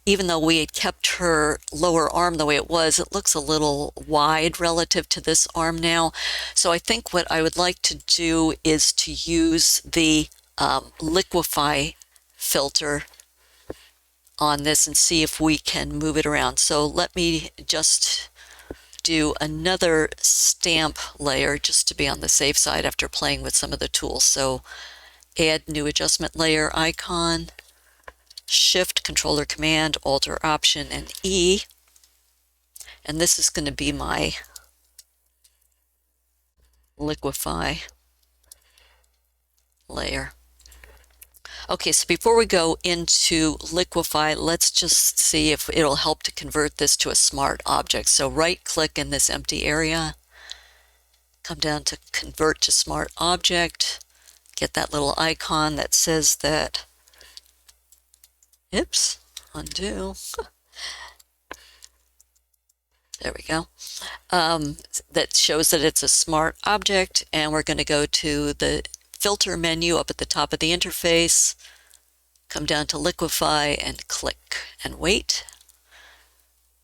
even though we had kept her lower arm the way it was, it looks a little wide relative to this arm now. So I think what I would like to do is to use the Liquify filter on this and see if we can move it around. So let me just do another stamp layer just to be on the safe side after playing with some of the tools. So add new adjustment layer icon, Shift, Control or Command, Alt or Option, and E. And this is going to be my Liquify layer. Okay, so before we go into Liquify, let's just see if it'll help to convert this to a smart object. So right-click in this empty area, come down to Convert to Smart Object, get that little icon that says that, oops, undo. There we go. That shows that it's a smart object, and we're going to go to the filter menu up at the top of the interface, come down to Liquify and click and wait.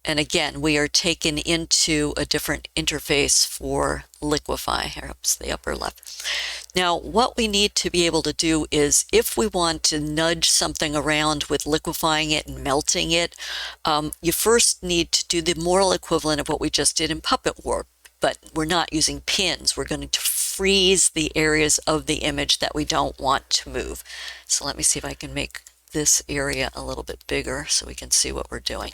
And again, we are taken into a different interface for Liquify. Here, oops, the upper left. Now, what we need to be able to do is, if we want to nudge something around with liquefying it and melting it, you first need to do the moral equivalent of what we just did in Puppet Warp, but we're not using pins. We're going to freeze the areas of the image that we don't want to move. So let me see if I can make this area a little bit bigger so we can see what we're doing.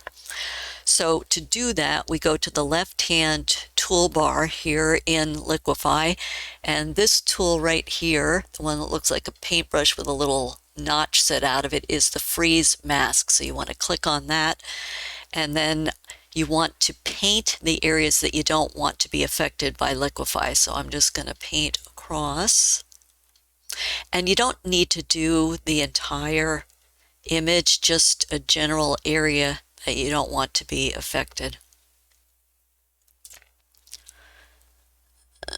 So to do that, we go to the left-hand toolbar here in Liquify, and this tool right here, the one that looks like a paintbrush with a little notch set out of it, is the freeze mask. So you want to click on that, and then you want to paint the areas that you don't want to be affected by Liquify. So I'm just going to paint across, and you don't need to do the entire image, just a general area that you don't want to be affected.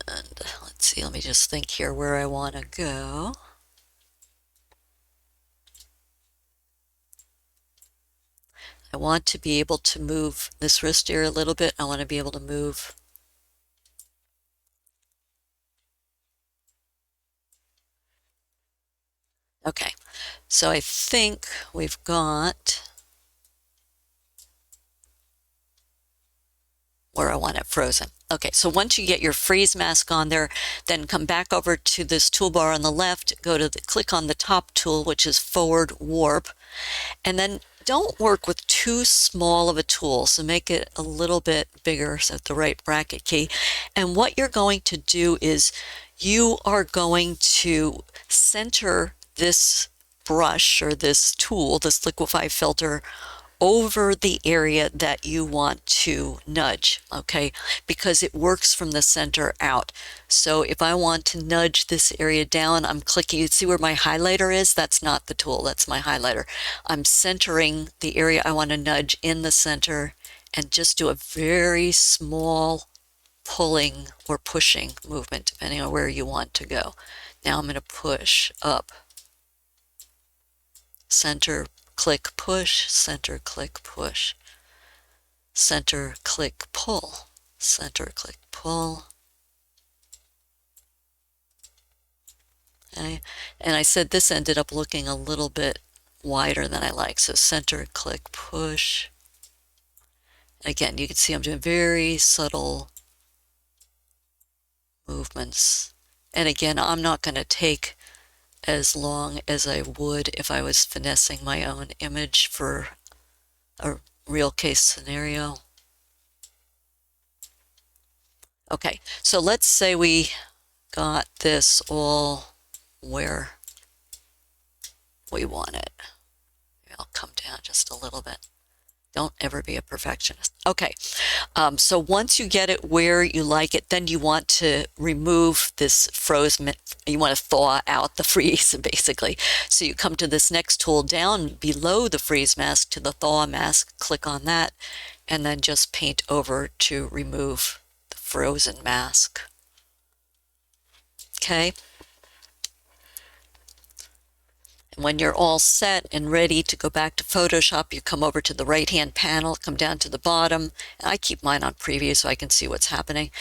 And let's see, let me just think here where I want to go. I want to be able to move this wrist area a little bit. I want to be able to move okay, so I think we've got where I want it frozen. Okay, so once you get your freeze mask on there, then come back over to this toolbar on the left, click on the top tool, which is forward warp, and then don't work with too small of a tool, so make it a little bit bigger, so the right bracket key. And what you're going to do is you are going to center this brush or this tool, this Liquify filter, over the area that you want to nudge, okay? Because it works from the center out. So if I want to nudge this area down, I'm clicking, you see where my highlighter is? That's not the tool, that's my highlighter. I'm centering the area I want to nudge in the center and just do a very small pulling or pushing movement, depending on where you want to go. Now I'm going to push up. Center, click, push, center, click, push, center, click, pull, center, click, pull. Okay. And I said this ended up looking a little bit wider than I like. So center, click, push. Again, you can see I'm doing very subtle movements. And again, I'm not going to take as long as I would if I was finessing my own image for a real case scenario. Okay, so let's say we got this all where we want it. Maybe I'll come down just a little bit. Don't ever be a perfectionist. Okay, so once you get it where you like it, then you want to remove this frozen, you want to thaw out the freeze, basically. So you come to this next tool down below the freeze mask to the thaw mask, click on that, and then just paint over to remove the frozen mask. Okay. And when you're all set and ready to go back to Photoshop, you come over to the right-hand panel, come down to the bottom. And I keep mine on preview so I can see what's happening.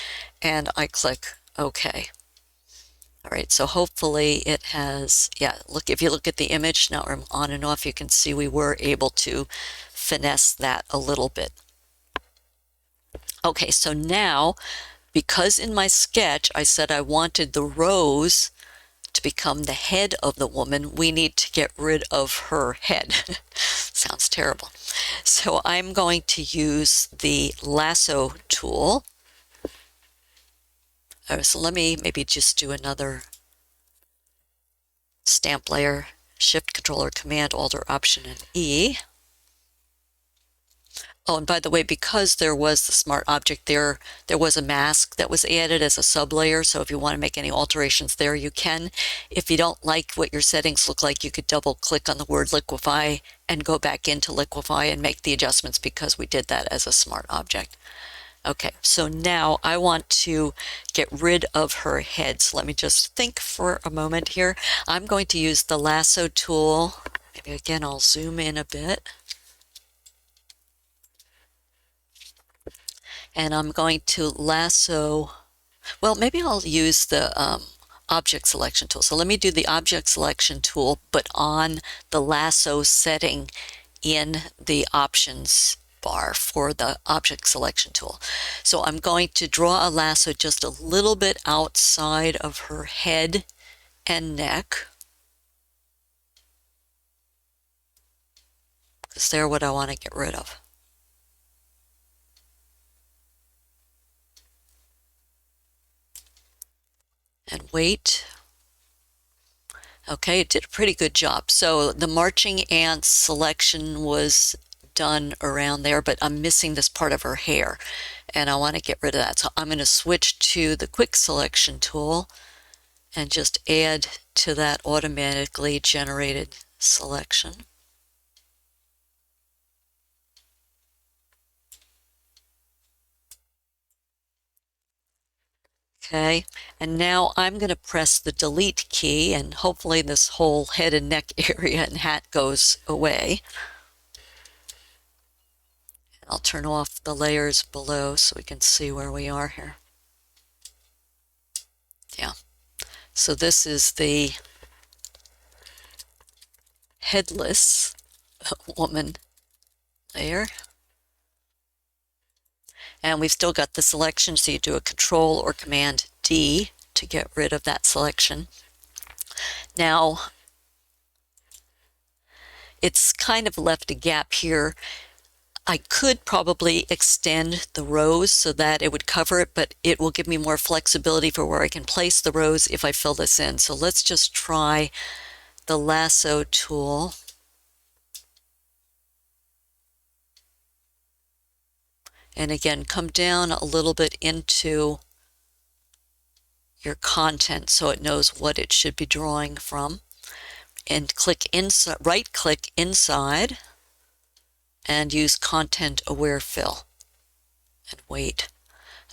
And I click OK. All right, so hopefully it has, yeah, look, if you look at the image, now I'm on and off, you can see we were able to finesse that a little bit. Okay, so now, because in my sketch I said I wanted the rose to become the head of the woman, we need to get rid of her head. Sounds terrible. So I'm going to use the lasso tool. So let me maybe just do another stamp layer, Shift, Control, or Command, Alt, Option, and E. Oh, and by the way, because there was the smart object there was a mask that was added as a sublayer. So if you want to make any alterations there, you can. If you don't like what your settings look like, you could double click on the word Liquify and go back into Liquify and make the adjustments because we did that as a smart object. Okay, so now I want to get rid of her head. So let me just think for a moment here. I'm going to use the lasso tool. Maybe again, I'll zoom in a bit. And I'm going to lasso, well, maybe I'll use the object selection tool. So let me do the object selection tool, but on the lasso setting in the options bar for the object selection tool. So I'm going to draw a lasso just a little bit outside of her head and neck, because they're what I want to get rid of. And wait. Okay, it did a pretty good job. So the marching ants selection was done around there, but I'm missing this part of her hair, and I want to get rid of that. So I'm going to switch to the quick selection tool and just add to that automatically generated selection. Okay, and now I'm going to press the delete key, and hopefully this whole head and neck area and hat goes away. I'll turn off the layers below so we can see where we are here. Yeah, so this is the headless woman layer. And we've still got the selection, so you do a Control or Command D to get rid of that selection. Now, it's kind of left a gap here. I could probably extend the rows so that it would cover it, but it will give me more flexibility for where I can place the rows if I fill this in. So let's just try the lasso tool. And again, come down a little bit into your content so it knows what it should be drawing from. And click inside, right-click inside, and use Content Aware Fill. And wait.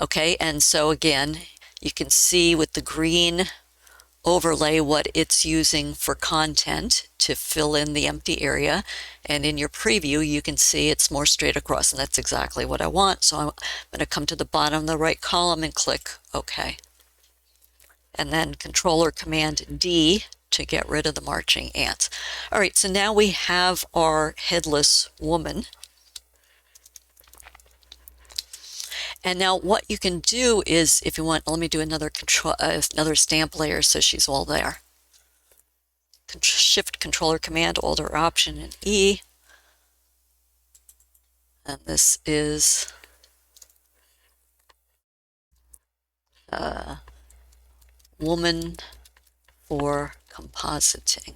Okay, and so again, you can see with the green overlay what it's using for content to fill in the empty area, and in your preview you can see it's more straight across, and that's exactly what I want. So I'm going to come to the bottom of the right column and click OK, and then Control or Command D to get rid of the marching ants. All right, so now we have our headless woman. And now what you can do is, if you want, let me do another stamp layer so she's all there. Shift, Control, or Command, Alt, or Option, and E. And this is woman for compositing.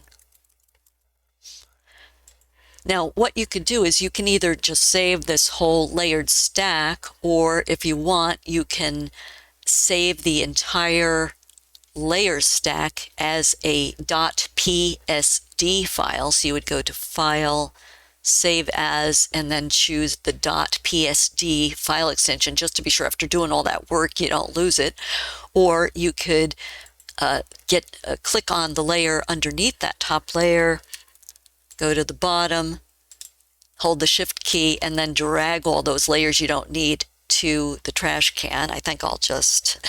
Now, what you could do is you can either just save this whole layered stack, or if you want, you can save the entire layer stack as a .psd file. So you would go to File, Save As, and then choose the .psd file extension, just to be sure after doing all that work you don't lose it. Or you could click on the layer underneath that top layer, go to the bottom, hold the Shift key, and then drag all those layers you don't need to the trash can. I think I'll just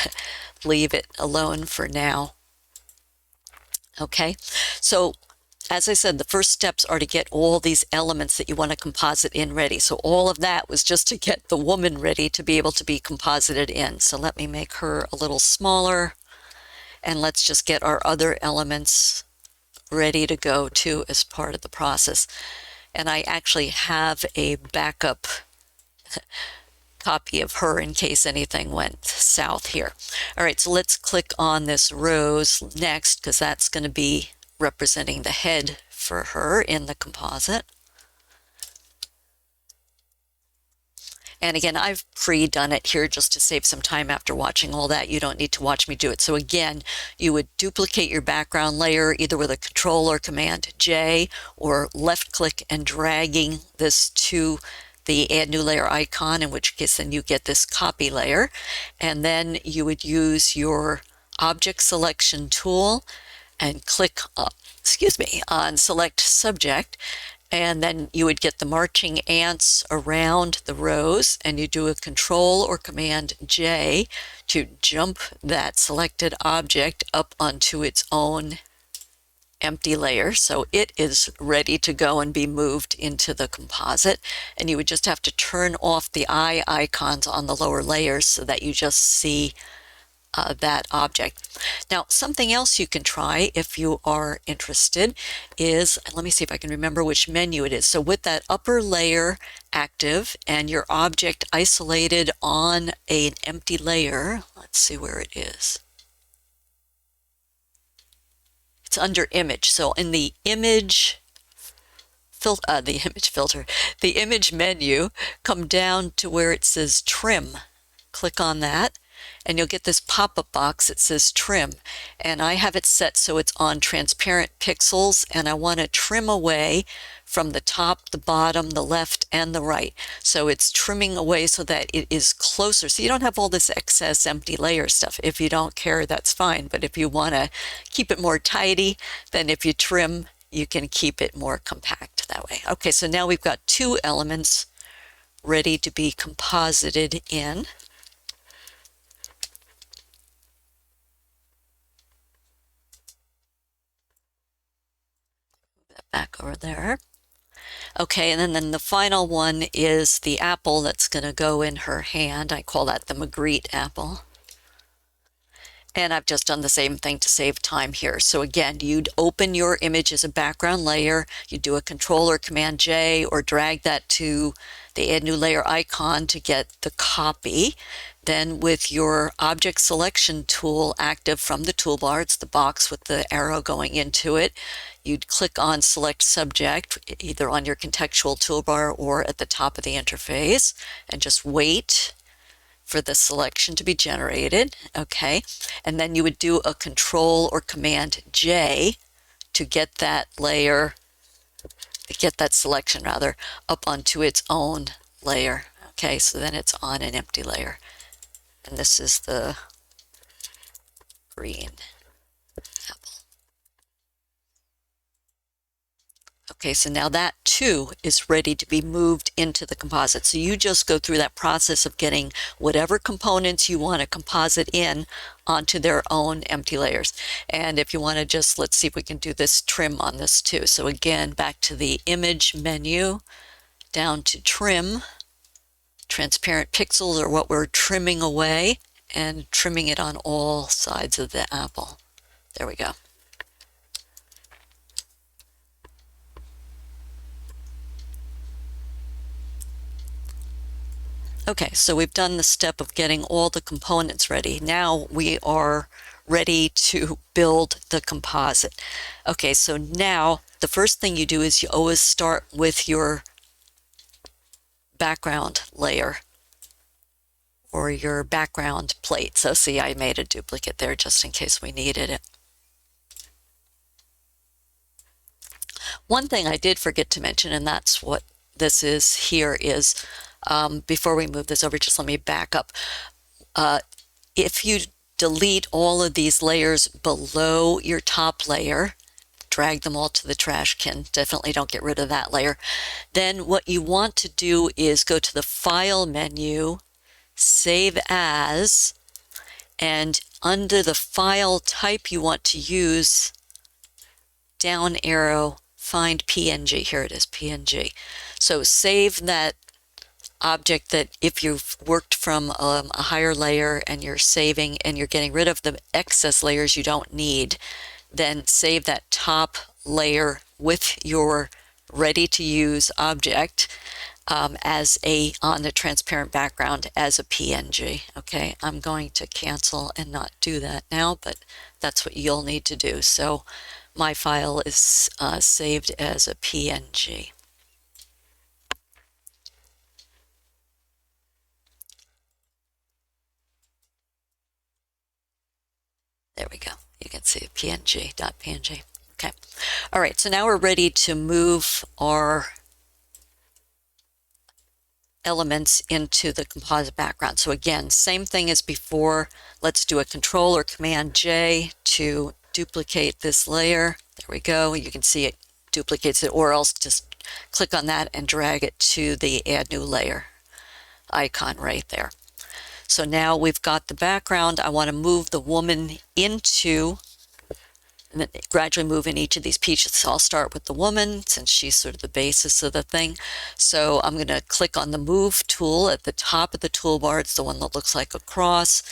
leave it alone for now. Okay, so as I said, the first steps are to get all these elements that you want to composite in ready. So all of that was just to get the woman ready to be able to be composited in. So let me make her a little smaller, and let's just get our other elements ready to go too as part of the process. And I actually have a backup copy of her in case anything went south here. All right, so let's click on this rose next, because that's going to be representing the head for her in the composite. And again, I've pre-done it here just to save some time after watching all that. You don't need to watch me do it. So again, you would duplicate your background layer either with a Control or Command J, or left click and dragging this to the Add New Layer icon, in which case then you get this copy layer. And then you would use your object selection tool and click on Select Subject, And then you would get the marching ants around the rows, and you do a Control or Command J to jump that selected object up onto its own empty layer. So it is ready to go and be moved into the composite. And you would just have to turn off the eye icons on the lower layers so that you just see that object. Now, something else you can try if you are interested is, let me see if I can remember which menu it is. So with that upper layer active and your object isolated on an empty layer, let's see where it is. It's under image. So in the image filter, the image menu, come down to where it says trim. Click on that, and you'll get this pop-up box that says trim. And I have it set so it's on transparent pixels, and I want to trim away from the top, the bottom, the left, and the right. So it's trimming away so that it is closer. So you don't have all this excess empty layer stuff. If you don't care, that's fine. But if you want to keep it more tidy, then if you trim, you can keep it more compact that way. Okay, so now we've got two elements ready to be composited in. Back over there. Okay, and then the final one is the apple that's going to go in her hand. I call that the Magritte apple. And I've just done the same thing to save time here. So again, you'd open your image as a background layer, you do a Control or Command J or drag that to the Add New Layer icon to get the copy. Then with your object selection tool active from the toolbar, it's the box with the arrow going into it, you'd click on Select Subject, either on your contextual toolbar or at the top of the interface, and just wait for the selection to be generated. Okay, and then you would do a Control or Command J to get that layer, get that selection rather, up onto its own layer. Okay, so then it's on an empty layer. And this is the green apple. Okay, so now that too is ready to be moved into the composite. So you just go through that process of getting whatever components you want to composite in onto their own empty layers. And if you want to just, let's see if we can do this trim on this too. So again, back to the image menu, down to trim. Transparent pixels are what we're trimming away, and trimming it on all sides of the apple. There we go. Okay, so we've done the step of getting all the components ready. Now we are ready to build the composite. Okay, so now the first thing you do is you always start with your background layer or your background plate. So see, I made a duplicate there just in case we needed it. One thing I did forget to mention, and that's what this is here, is before we move this over, just let me back up. If you delete all of these layers below your top layer, drag them all to the trash can, definitely don't get rid of that layer, then what you want to do is go to the File menu, Save As, and under the file type you want to use, down arrow, find PNG. Here it is, PNG. So save that object that if you've worked from a higher layer and you're saving and you're getting rid of the excess layers you don't need, then save that top layer with your ready to use object as on the transparent background as a PNG. Okay, I'm going to cancel and not do that now, but that's what you'll need to do. So my file is saved as a PNG. There we go. You can see png.png. Okay. All right, so now we're ready to move our elements into the composite background. So again, same thing as before. Let's do a Control or Command J to duplicate this layer. There we go. You can see it duplicates it, or else just click on that and drag it to the Add New Layer icon right there. So now we've got the background. I want to move the woman into, and then gradually move in each of these pieces. So I'll start with the woman since she's sort of the basis of the thing. So I'm going to click on the Move tool at the top of the toolbar. It's the one that looks like a cross.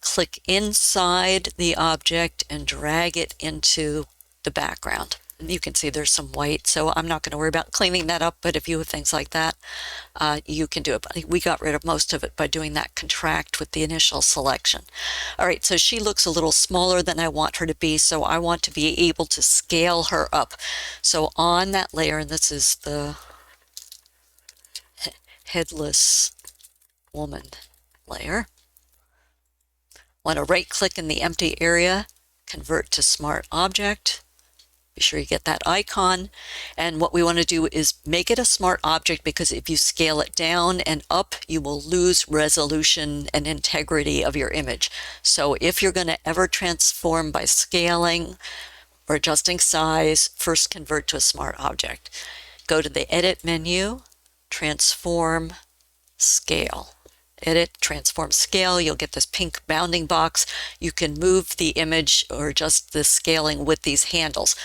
Click inside the object and drag it into the background. And you can see there's some white, so I'm not going to worry about cleaning that up, but if you have things like that, you can do it. But we got rid of most of it by doing that contract with the initial selection. All right, so she looks a little smaller than I want her to be, so I want to be able to scale her up. So on that layer, and this is the headless woman layer, want to right click in the empty area, convert to Smart Object. Be sure you get that icon. And what we want to do is make it a smart object, because if you scale it down and up, you will lose resolution and integrity of your image. So if you're going to ever transform by scaling or adjusting size, first convert to a smart object. Go to the Edit menu, Transform, Scale. Edit, Transform, Scale. You'll get this pink bounding box. You can move the image or adjust the scaling with these handles.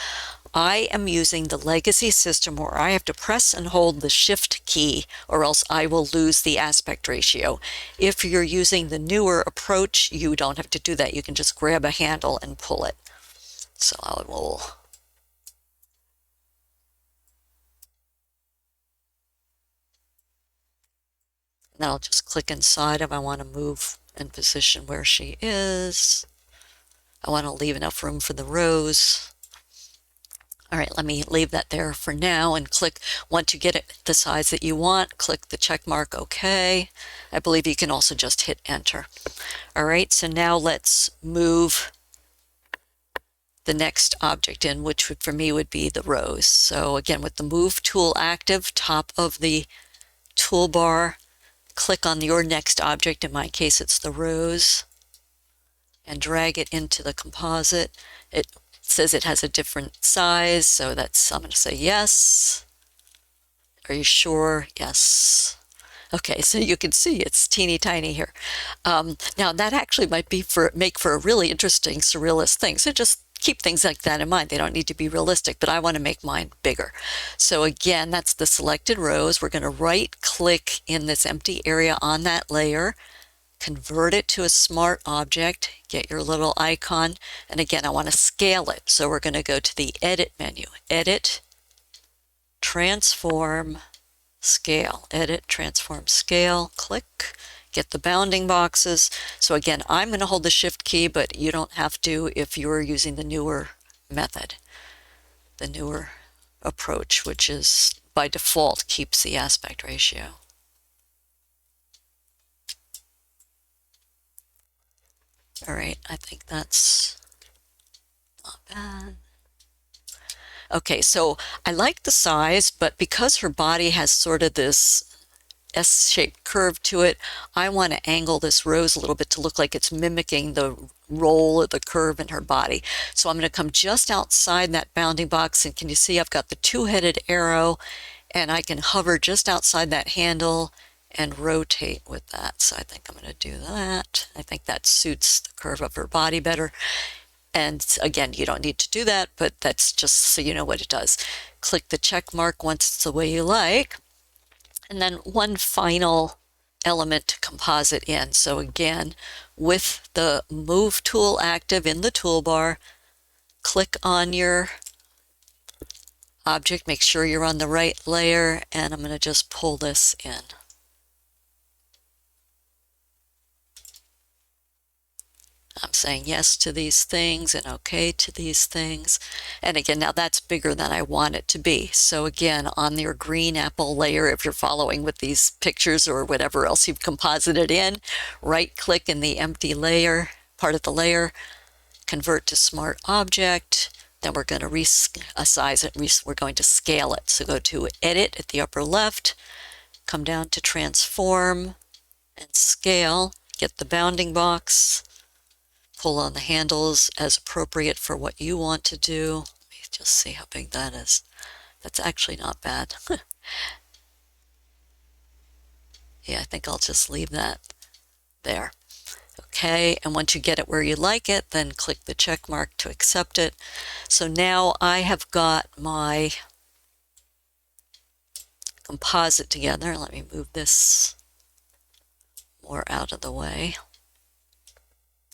I am using the legacy system where I have to press and hold the Shift key or else I will lose the aspect ratio. If you're using the newer approach, you don't have to do that. You can just grab a handle and pull it. So I will then I'll just click inside if I want to move and position where she is. I want to leave enough room for the rows. All right, let me leave that there for now and click, once you get it the size that you want, click the check mark OK. I believe you can also just hit Enter. All right, so now let's move the next object in, which would, for me would be the rows. So again, with the Move tool active, top of the toolbar, click on your next object. In my case, it's the rows, and drag it into the composite. It says it has a different size, so that's, I'm going to say yes. Are you sure? Yes. Okay, so you can see it's teeny tiny here. Now that actually might be make for a really interesting surrealist thing. So just keep things like that in mind. They don't need to be realistic, but I want to make mine bigger. So again, that's the selected rows. We're going to right click in this empty area on that layer, convert it to a smart object, get your little icon, and again, I want to scale it. So we're going to go to the Edit menu, Edit, Transform, Scale. Edit, Transform, Scale, click, get the bounding boxes. So again, I'm going to hold the Shift key, but you don't have to if you're using the newer method, the newer approach, which is by default keeps the aspect ratio. All right, I think that's not bad. Okay, so I like the size, but because her body has sort of this S-shaped curve to it, I want to angle this rose a little bit to look like it's mimicking the roll of the curve in her body. So I'm going to come just outside that bounding box, and can you see I've got the two-headed arrow, and I can hover just outside that handle and rotate with that. So I think I'm going to do that. I think that suits the curve of her body better. And again, you don't need to do that, but that's just so you know what it does. Click the check mark once it's the way you like. And then one final element to composite in. So again, with the Move tool active in the toolbar, click on your object, make sure you're on the right layer, and I'm going to just pull this in. I'm saying yes to these things and okay to these things. And again, now that's bigger than I want it to be. So again, on your green apple layer, if you're following with these pictures or whatever else you've composited in, right click in the empty layer, part of the layer, convert to Smart Object. Then we're going to resize it. We're going to scale it. So go to Edit at the upper left, come down to Transform and Scale, get the bounding box, pull on the handles as appropriate for what you want to do. Let me just see how big that is. That's actually not bad. Yeah, I think I'll just leave that there. Okay, and once you get it where you like it, then click the check mark to accept it. So now I have got my composite together. Let me move this more out of the way.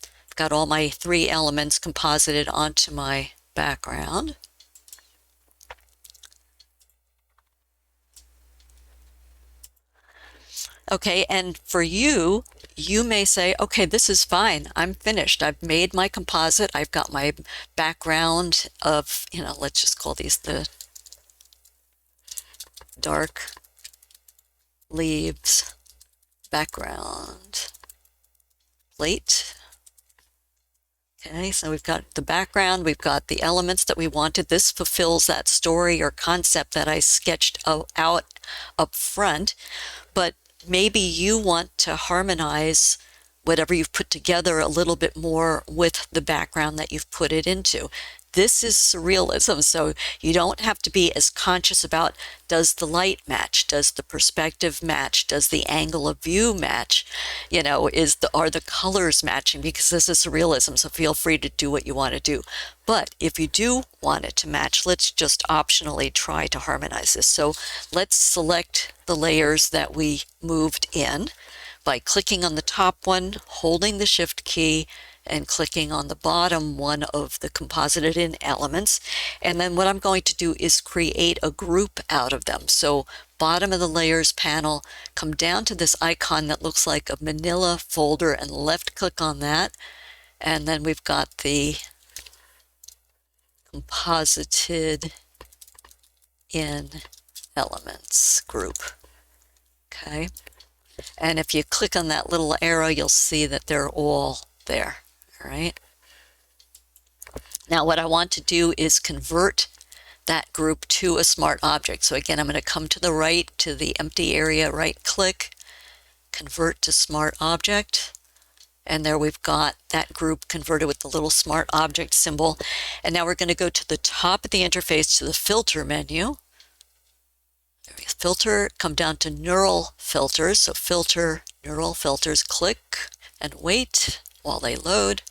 I've got all my 3 elements composited onto my background. Okay, and for you, you may say, okay, this is fine. I'm finished. I've made my composite. I've got my background of, let's just call these the dark leaves background plate. Okay, so we've got the background, we've got the elements that we wanted. This fulfills that story or concept that I sketched out up front, but maybe you want to harmonize whatever you've put together a little bit more with the background that you've put it into. This is surrealism, so you don't have to be as conscious about, does the light match? Does the perspective match? Does the angle of view match? Are the colors matching? Because this is surrealism, so feel free to do what you want to do. But if you do want it to match, let's just optionally try to harmonize this. So let's select the layers that we moved in by clicking on the top one, holding the Shift key, and clicking on the bottom one of the composited in elements. And then what I'm going to do is create a group out of them. So bottom of the layers panel, come down to this icon that looks like a manila folder and left click on that. And then we've got the composited in elements group. Okay. And if you click on that little arrow, you'll see that they're all there. All right. Now what I want to do is convert that group to a smart object. So again, I'm going to come to the right to the empty area, right click, convert to smart object. And there we've got that group converted with the little smart object symbol. And now we're going to go to the top of the interface to the filter menu. Filter, come down to neural filters. So filter, neural filters, click and wait while they load.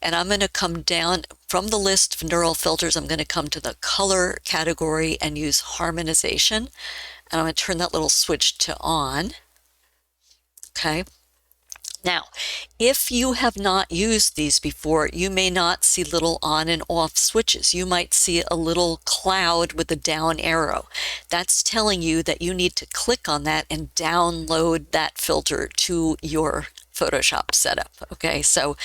And I'm going to come down from the list of neural filters. I'm going to come to the color category and use harmonization. And I'm going to turn that little switch to on. Okay. Now, if you have not used these before, you may not see little on and off switches. You might see a little cloud with a down arrow. That's telling you that you need to click on that and download that filter to your Photoshop setup. Okay, so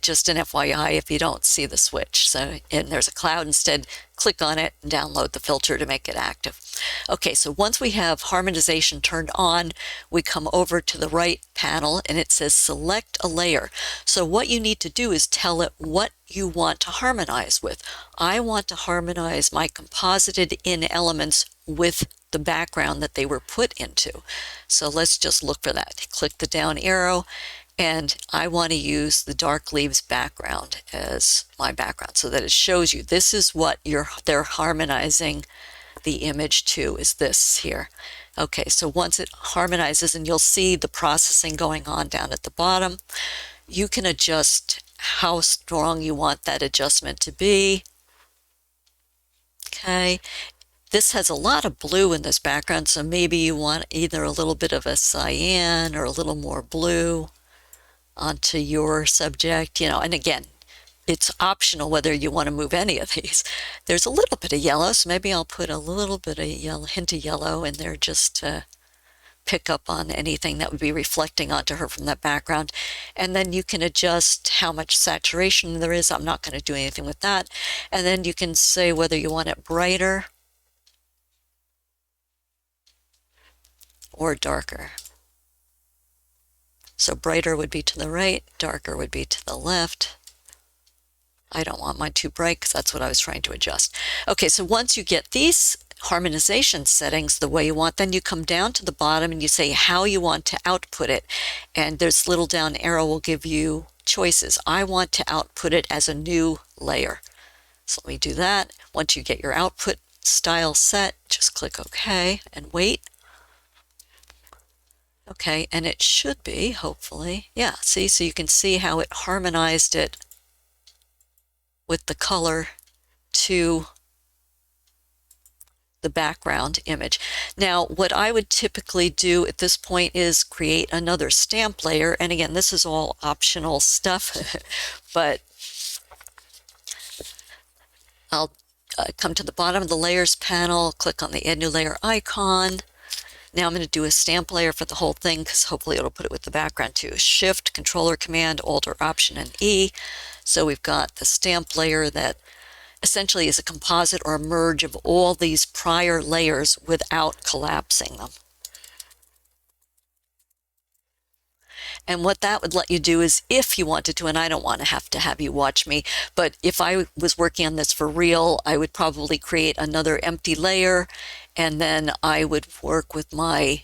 just an FYI if you don't see the switch. So, and there's a cloud instead, click on it and download the filter to make it active. Okay, so once we have harmonization turned on, we come over to the right panel and it says select a layer. So what you need to do is tell it what you want to harmonize with. I want to harmonize my composited in elements with the background that they were put into. So let's just look for that. Click the down arrow and I want to use the dark leaves background as my background so that it shows you this is what they're harmonizing the image to, is this here. Okay, so once it harmonizes, and you'll see the processing going on down at the bottom, you can adjust how strong you want that adjustment to be. Okay, this has a lot of blue in this background, so maybe you want either a little bit of a cyan or a little more blue onto your subject, and again, it's optional whether you want to move any of these. There's a little bit of yellow, so maybe I'll put a little bit of yellow, hint of yellow in there just to pick up on anything that would be reflecting onto her from that background. And then you can adjust how much saturation there is. I'm not going to do anything with that. And then you can say whether you want it brighter or darker. So brighter would be to the right, darker would be to the left. I don't want mine too bright because that's what I was trying to adjust. Okay, so once you get these harmonization settings the way you want, then you come down to the bottom and you say how you want to output it. And this little down arrow will give you choices. I want to output it as a new layer. So let me do that. Once you get your output style set, just click OK and wait. Okay, and it should be, hopefully. Yeah, see, so you can see how it harmonized it with the color to the background image. Now, what I would typically do at this point is create another stamp layer. And again, this is all optional stuff, but I'll come to the bottom of the layers panel, click on the add new layer icon. Now I'm going to do a stamp layer for the whole thing because hopefully it'll put it with the background too. Shift, Controller, Command, Alt, or Option, and E. So we've got the stamp layer that essentially is a composite or a merge of all these prior layers without collapsing them. And what that would let you do is, if you wanted to, and I don't want to have you watch me, but if I was working on this for real, I would probably create another empty layer, and then I would work with my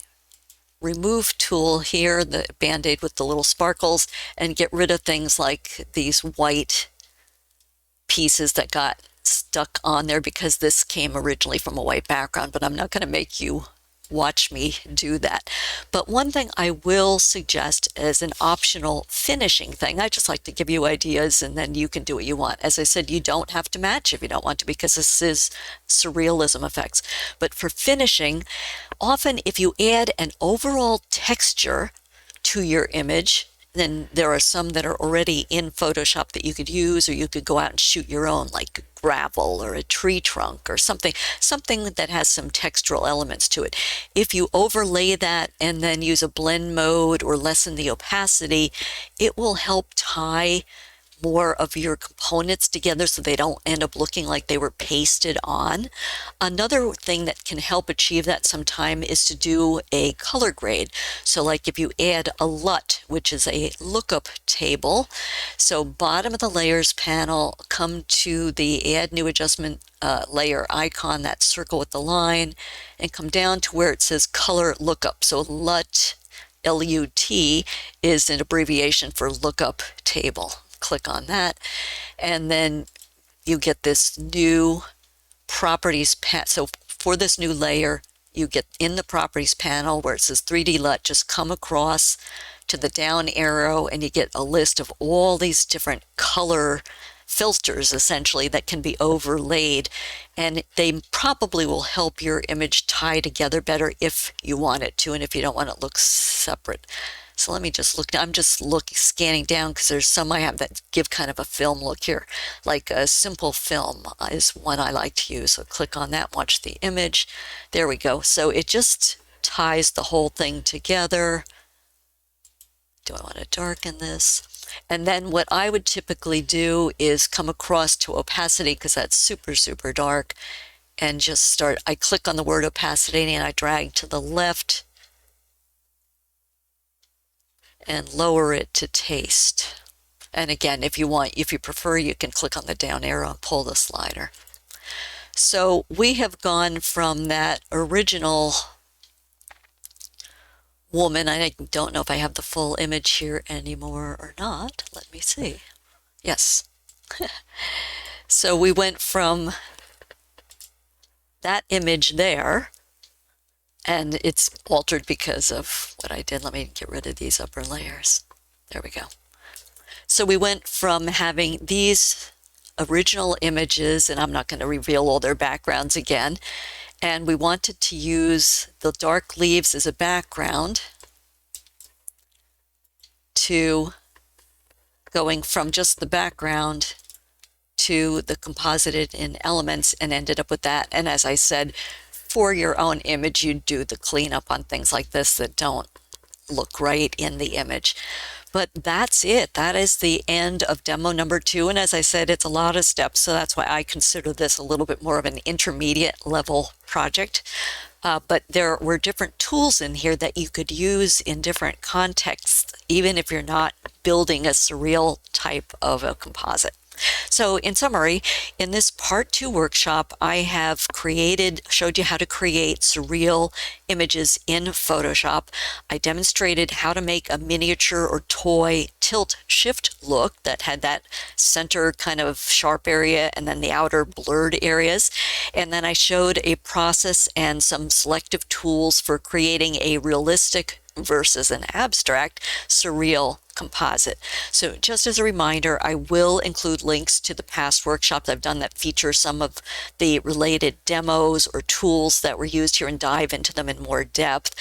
remove tool here, the band-aid with the little sparkles, and get rid of things like these white pieces that got stuck on there, because this came originally from a white background, but I'm not going to make you watch me do that. But one thing I will suggest as an optional finishing thing, I just like to give you ideas and then you can do what you want. As I said, you don't have to match if you don't want to, because this is surrealism effects. But for finishing, often if you add an overall texture to your image, then there are some that are already in Photoshop that you could use, or you could go out and shoot your own, like gravel or a tree trunk or something that has some textural elements to it. If you overlay that and then use a blend mode or lessen the opacity, it will help tie more of your components together so they don't end up looking like they were pasted on. Another thing that can help achieve that sometime is to do a color grade. So like if you add a LUT, which is a lookup table, so bottom of the layers panel, come to the add new adjustment layer icon, that circle with the line, and come down to where it says color lookup. So LUT, L-U-T, is an abbreviation for lookup table. Click on that, and then you get this new properties panel. So for this new layer, you get in the properties panel where it says 3D LUT, just come across to the down arrow and you get a list of all these different color filters essentially that can be overlaid, and they probably will help your image tie together better if you want it to, and if you don't want it to look separate. So let me just look. I'm just scanning down because there's some I have that give kind of a film look here. Like a simple film is one I like to use. So click on that, watch the image. There we go. So it just ties the whole thing together. Do I want to darken this? And then what I would typically do is come across to opacity, because that's super, super dark, and just start. I click on the word opacity and I drag to the left and lower it to taste. And again, if you prefer, you can click on the down arrow and pull the slider. So we have gone from that original woman. I don't know if I have the full image here anymore or not. Let me see. Yes. So we went from that image there, and it's altered because of what I did. Let me get rid of these upper layers. There we go. So we went from having these original images, and I'm not going to reveal all their backgrounds again, and we wanted to use the dark leaves as a background, to going from just the background to the composited in elements, and ended up with that. And as I said, for your own image, you do the cleanup on things like this that don't look right in the image. But that's it. That is the end of demo number 2. And as I said, it's a lot of steps, so that's why I consider this a little bit more of an intermediate level project. But there were different tools in here that you could use in different contexts, even if you're not building a surreal type of a composite. So in summary, in this part 2 workshop, I have showed you how to create surreal images in Photoshop. I demonstrated how to make a miniature or toy tilt shift look that had that center kind of sharp area and then the outer blurred areas. And then I showed a process and some selective tools for creating a realistic versus an abstract surreal composite. So just as a reminder, I will include links to the past workshops I've done that feature some of the related demos or tools that were used here and dive into them in more depth,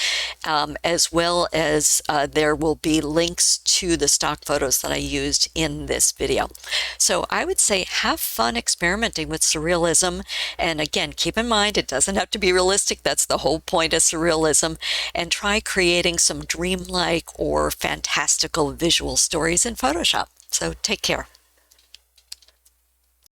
as well as there will be links to the stock photos that I used in this video. So I would say have fun experimenting with surrealism. And again, keep in mind, it doesn't have to be realistic. That's the whole point of surrealism. And try creating some dreamlike or fantastical visual stories in Photoshop. So take care.